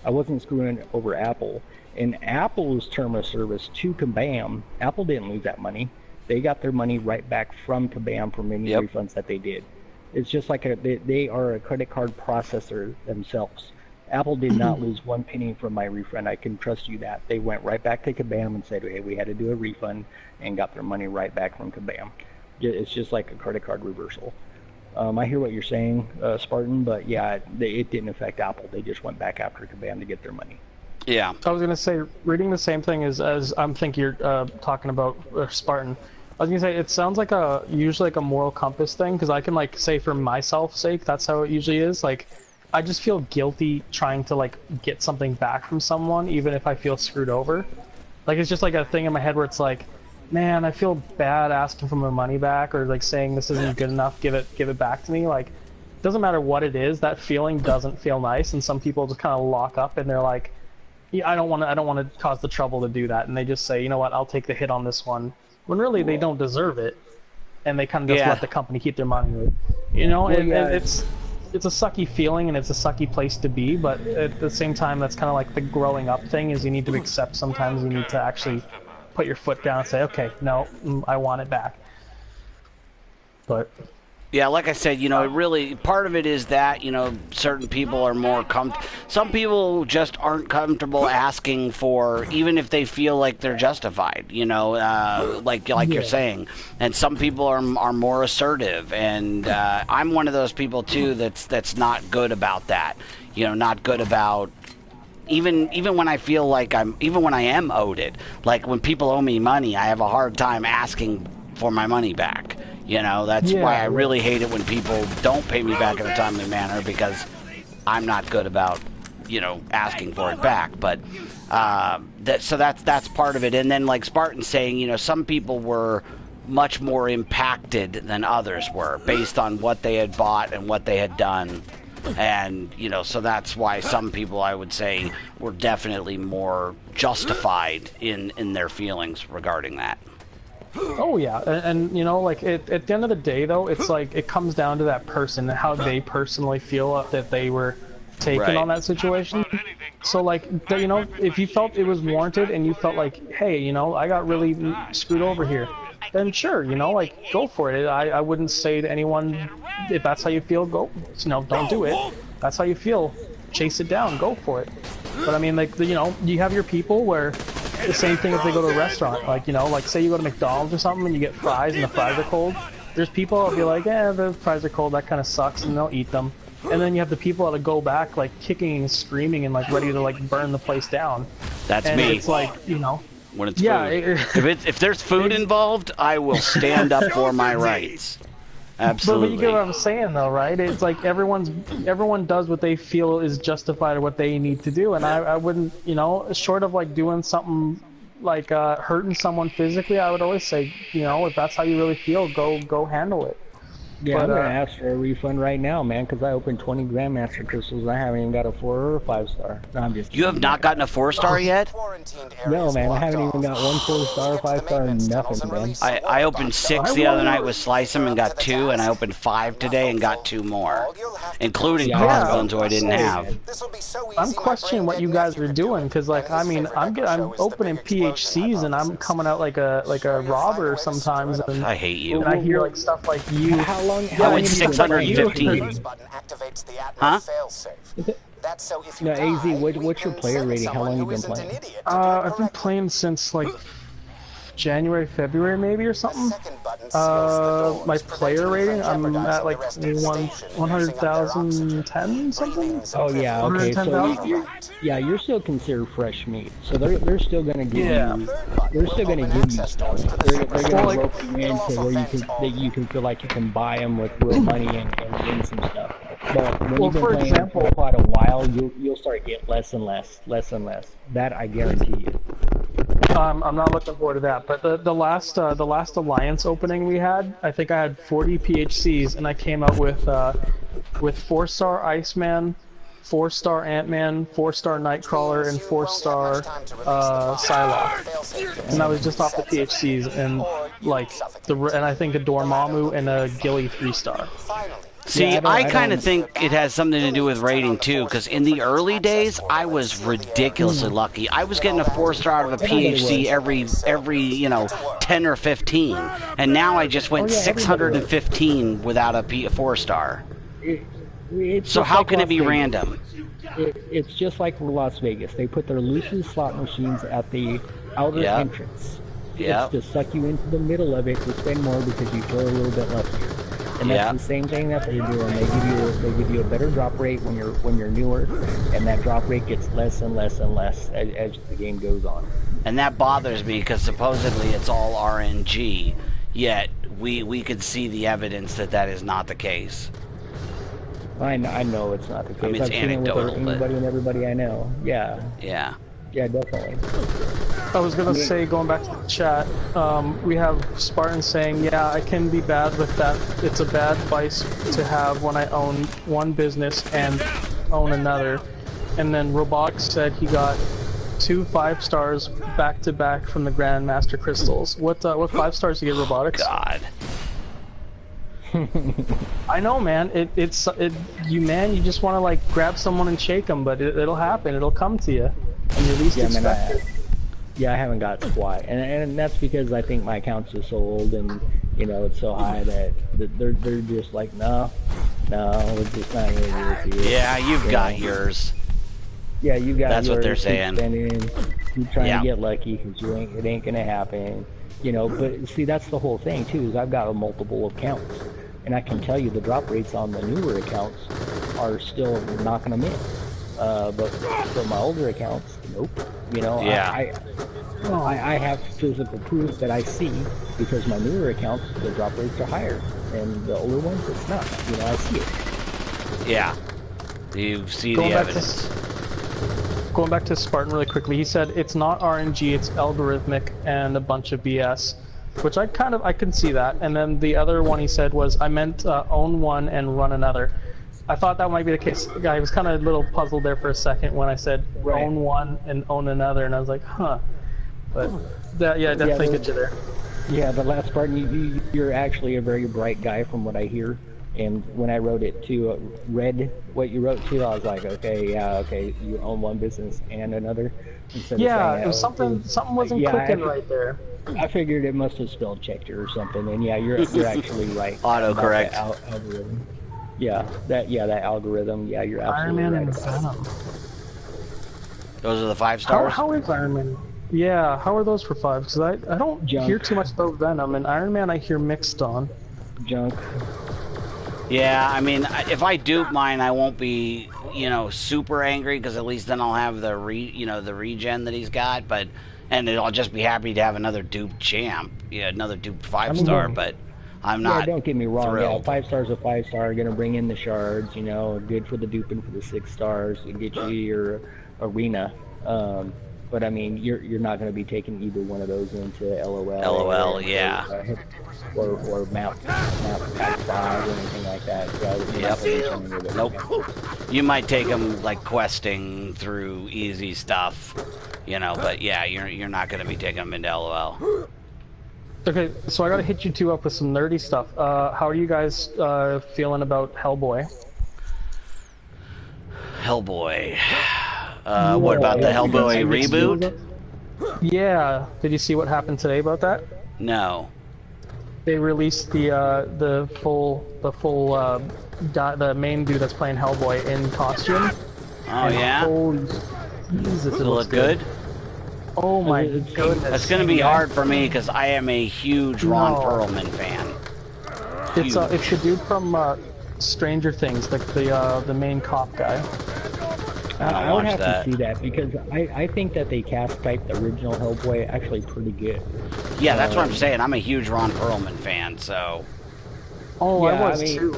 I wasn't screwing over Apple. In Apple's term of service to Kabam, Apple didn't lose that money. They got their money right back from Kabam from any refunds that they did. It's just like they are a credit card processor themselves. Apple did not lose one penny from my refund. I can trust you that. They went right back to Kabam and said, hey, we had to do a refund, and got their money right back from Kabam. It's just like a credit card reversal. I hear what you're saying, Spartan, but yeah, it didn't affect Apple. They just went back after Kabam to get their money. Yeah. I was going to say, reading the same thing as I'm thinking you're talking about Spartan. I was going to say, it sounds like usually like a moral compass thing, because I can say for myself's sake, that's how it usually is. I just feel guilty trying to get something back from someone, even if I feel screwed over. It's just a thing in my head where it's like, man, I feel bad asking for my money back, or saying this isn't good enough, give it back to me. It doesn't matter what it is, that feeling doesn't feel nice, and some people just kind of lock up and they're like, yeah, I don't want to cause the trouble to do that, and they just say, you know what, I'll take the hit on this one, when really they don't deserve it, and they kind of just let the company keep their money. It's a sucky feeling, and it's a sucky place to be, but at the same time, that's kind of like the growing up thing, is you need to accept sometimes you need to actually put your foot down and say, okay, no, I want it back. But yeah, like I said, you know, it really, part of it is that, you know, certain people are more some people just aren't comfortable asking for, even if they feel like they're justified, you know, like you're saying. And some people are more assertive, and I'm one of those people too that's not good about that. You know, not good about even when I feel like even when I am owed it. Like when people owe me money, I have a hard time asking for my money back. You know, that's why I really hate it when people don't pay me back in a timely manner, because I'm not good about, you know, asking for it back. But so that's part of it. And then like Spartan's saying, you know, some people were much more impacted than others were based on what they had bought and what they had done. And, you know, so that's why some people, I would say, were definitely more justified in their feelings regarding that. Oh yeah, and you know, like at the end of the day, though, it's like it comes down to that person and how they personally feel that they were taken on that situation. So like, you know, if you felt it was warranted and you felt like, hey, you know, I got really screwed over here, then sure, you know, like go for it. I wouldn't say to anyone, if that's how you feel, go. You know, don't do it. That's how you feel. Chase it down. Go for it. But I mean, like, you know, you have your people where. The same thing if they go to a restaurant, like, you know, like say you go to McDonald's or something and you get fries and the fries are cold. There's people that'll be like, the fries are cold, that kind of sucks, and they'll eat them. And then you have the people that'll go back like kicking and screaming and like ready to like burn the place down. That's and me. It's like, you know, when it's food. If there's food involved, I will stand up for my rights. Absolutely. But you get what I'm saying, though, right? It's like everyone does what they feel is justified or what they need to do, and I wouldn't, you know, short of like doing something like hurting someone physically, I would always say, you know, if that's how you really feel, go handle it. Yeah, I'm gonna ask for a refund right now, man, because I opened 20 Grandmaster crystals. I haven't even got a 4 or a 5-star. No, I'm just. You have not gotten a 4-star yet? No, man, I haven't even got one 4-star, 5-star, nothing, man. I opened 6 the other night with Slice 'em and got 2, and I opened 5 today and got 2 more, including crossbones who I didn't have. I'm questioning what you guys are doing, because like, I mean, I'm opening PHCs and I'm coming out like a robber sometimes. And, I hate you. And I hear like stuff like you. I went 615. Huh? No, AZ, what's your player rating? How long have you been playing? I've been playing since like January, February maybe or something. My player rating, I'm at like 100,010 something. Oh yeah, okay. So you're still considered fresh meat. So they're still gonna give you. They're still gonna give you stuff. They're gonna rope you in to where you can feel like you can buy them with real money and win some stuff. But when you've been playing for quite a while, you'll start getting less and less. That I guarantee you. I'm not looking forward to that. But the last alliance opening we had, I think I had 40 PHCs, and I came out with 4-star Iceman, 4-star Ant-Man, 4-star Nightcrawler, and 4-star Psylocke. And that was just off the PHCs, and like and I think a Dormammu and a Gilly 3-star. See, I kind of think it has something to do with rating too, because in the early days, I was ridiculously lucky. I was getting a 4-star out of a PHC every 10 or 15, and now I just went 615 without a 4-star. So how can it be random? It's just like Las Vegas. They put their loosest slot machines at the outer entrance. It's to suck you into the middle of it to spend more because you feel a little bit luckier. And that's the same thing that they're doing. They give you a better drop rate when you're newer, and that drop rate gets less and less and less as the game goes on. And that bothers me because supposedly it's all RNG, yet we could see the evidence that is not the case. I know it's not the case. I mean, it's anecdotal, with anybody and everybody I know. Yeah. Yeah. Yeah, definitely. I was gonna say, going back to the chat, we have Spartan saying, yeah, I can be bad with that. It's a bad vice to have when I own one business and own another. And then Robotics said he got 2 5-stars back to back from the Grandmaster crystals. What 5 stars did you get, Robotics? God. I know, man. You just want to like grab someone and shake them, but it'll happen. It'll come to you, and you least expect it. Yeah, I haven't got squat, and that's because I think my account's just so old, and you know it's so high that they're just like, no, we're just not gonna do it to you. Yeah, you've got yours. Yeah, you got. That's yours. what they're saying. Keep trying to get lucky because it ain't gonna happen. You know, but see, that's the whole thing too. Is I've got a multiple accounts, and I can tell you the drop rates on the newer accounts are still knocking them in. But for my older accounts, nope. You know, yeah. I have physical proof that I see because my newer accounts, the drop rates are higher, and the older ones, it's not. You know, I see it. Yeah, you see the evidence. Going back to Spartan really quickly, he said it's not RNG, it's algorithmic and a bunch of BS, which I can see that. And then the other one he said was, I meant own one and run another. I thought that might be the case. I was kind of a little puzzled there for a second when I said own one and own another, and I was like, huh. But that, yeah, definitely get you there. Yeah, the last part, you're actually a very bright guy from what I hear. And when I wrote it to read what you wrote to, I was like, okay, yeah, okay, you own one business and another. Yeah, it was something wasn't clicking right there. I figured it must have spell checked you or something. And yeah, you're actually right. Autocorrect. Algorithm. Yeah, that algorithm. Yeah, you're absolutely Iron Man right. and Venom. Those are the 5 stars? How is Iron Man? Yeah, how are those for 5? Because I don't hear too much about Venom, and Iron Man I hear mixed on. Junk. Yeah, I mean, if I dupe mine, I won't be, you know, super angry because at least then I'll have the the regen that he's got. And I'll just be happy to have another dupe champ, another dupe 5-star. But I'm not. Yeah, don't get me wrong. Thrilled. Yeah, 5 stars a 5-star. Gonna bring in the shards. You know, good for the duping for the 6 stars. And get you your arena. But I mean, you're not going to be taking either one of those into LOL. LOL, yeah. Or map pack 5 or anything like that. Yep. Nope. You might take them like questing through easy stuff, But yeah, you're not going to be taking them into LOL. Okay, so I got to hit you two up with some nerdy stuff. How are you guys feeling about Hellboy? Hellboy. What about the Hellboy reboot? Yeah. Did you see what happened today about that? No. They released the main dude that's playing Hellboy in costume. Oh yeah. Holy Jesus! Does it look good? Oh my goodness! That's gonna be hard for me because I am a huge Ron Perlman fan. It's the dude from Stranger Things, like the main cop guy. I would have to see that because I think that they cast typed the original Hellboy actually pretty good. Yeah, that's what I'm saying. I'm a huge Ron Perlman fan, so. Oh, yeah, I was too.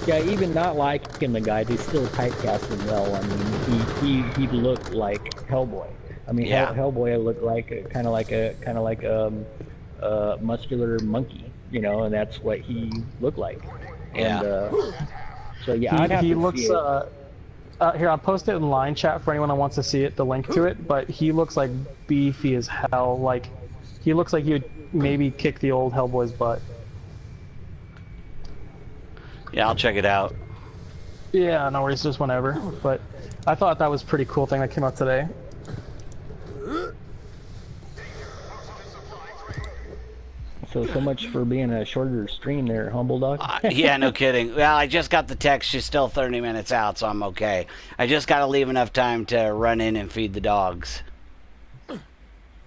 Yeah, even not liking the guy, they still typecast him well. I mean, he looked like Hellboy. I mean, Hellboy looked like kind of like a muscular monkey, and that's what he looked like. Yeah. And, so yeah, I'd have to looks. See it. Here, I'll post it in line chat for anyone that wants to see it, the link to it, but he looks like beefy as hell. Like, he looks like he would maybe kick the old Hellboy's butt. Yeah, I'll check it out. Yeah, no worries, just whenever. But I thought that was a pretty cool thing that came out today. So much for being a shorter stream there, Humble Dog. Yeah, no kidding. Well, I just got the text. She's still 30 minutes out, so I'm okay. I just got to leave enough time to run in and feed the dogs.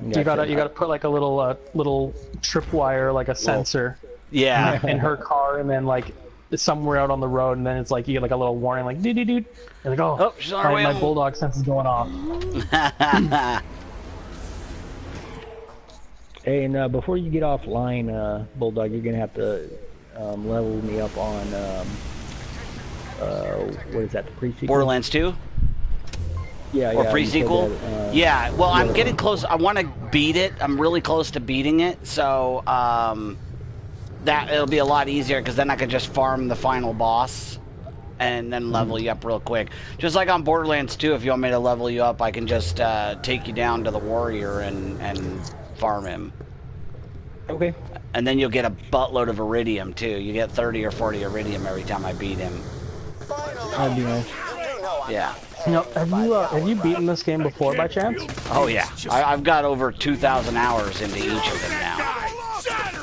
You gotta put like a little tripwire, like a sensor. Yeah. In her car, and then like somewhere out on the road, and then it's like you get like a little warning, like doo doo doo, and like she's on her way my home. bulldog sense is going off. Hey, and before you get offline, Bulldog, you're gonna have to level me up on what is that? The pre-sequel? Borderlands 2. Yeah, or pre-sequel. Yeah. Well, I'm getting close. I want to beat it. I'm really close to beating it. So that it'll be a lot easier because then I can just farm the final boss and then level you up real quick. Just like on Borderlands 2, if you want me to level you up, I can just take you down to the warrior and farm him. Okay. And then you'll get a buttload of iridium too. You get 30 or 40 iridium every time I beat him. That'd be nice. Yeah. No, have you beaten this game before by chance? Oh yeah, I've got over 2,000 hours into each of them now.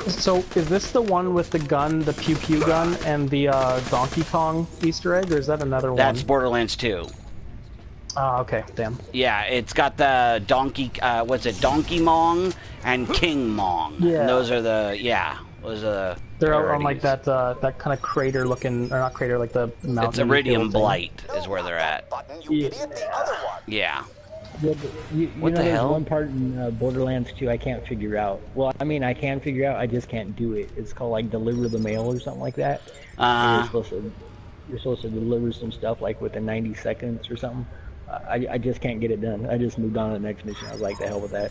So is this the one with the gun, the pew pew gun, and the Donkey Kong Easter egg, or is that another one? That's Borderlands 2. Ah, okay, damn. Yeah, it's got the Donkey, what's it, Donkey Mong and King Mong. Yeah. And those are the, those are the They're on like that that kind of crater looking, or not crater, like the mountain. It's Iridium Blight is where they're at. Yeah. Yeah. What the hell? There's one part in Borderlands 2 I can't figure out. Well, I mean, I can figure out, I just can't do it. It's called like deliver the mail or something like that. You're supposed to deliver some stuff like within 90 seconds or something. I just can't get it done. I just moved on to the next mission. I was like, the hell with that.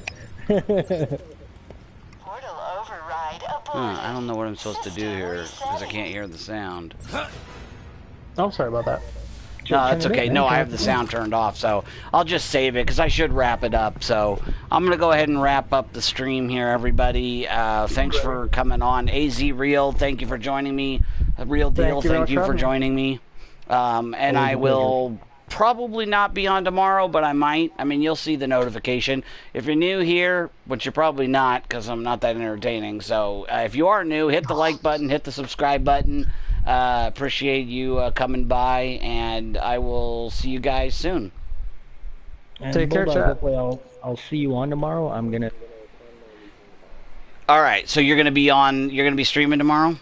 I don't know what I'm supposed to do here because I can't hear the sound. Oh, sorry about that. No, that's okay. No, I have the sound turned off, so I'll just save it because I should wrap it up. So I'm going to go ahead and wrap up the stream here, everybody. Thanks for coming on. AZ Real, thank you for joining me. Real Deal, thank you for joining me. And I will probably not be on tomorrow, but I might. I mean, you'll see the notification. If you're new here, which you're probably not because I'm not that entertaining. So if you are new, hit the like button, hit the subscribe button. Appreciate you coming by, and I will see you guys soon. And take care, chat. Hopefully I'll see you on tomorrow. I'm gonna. All right, so you're gonna be on. You're gonna be streaming tomorrow.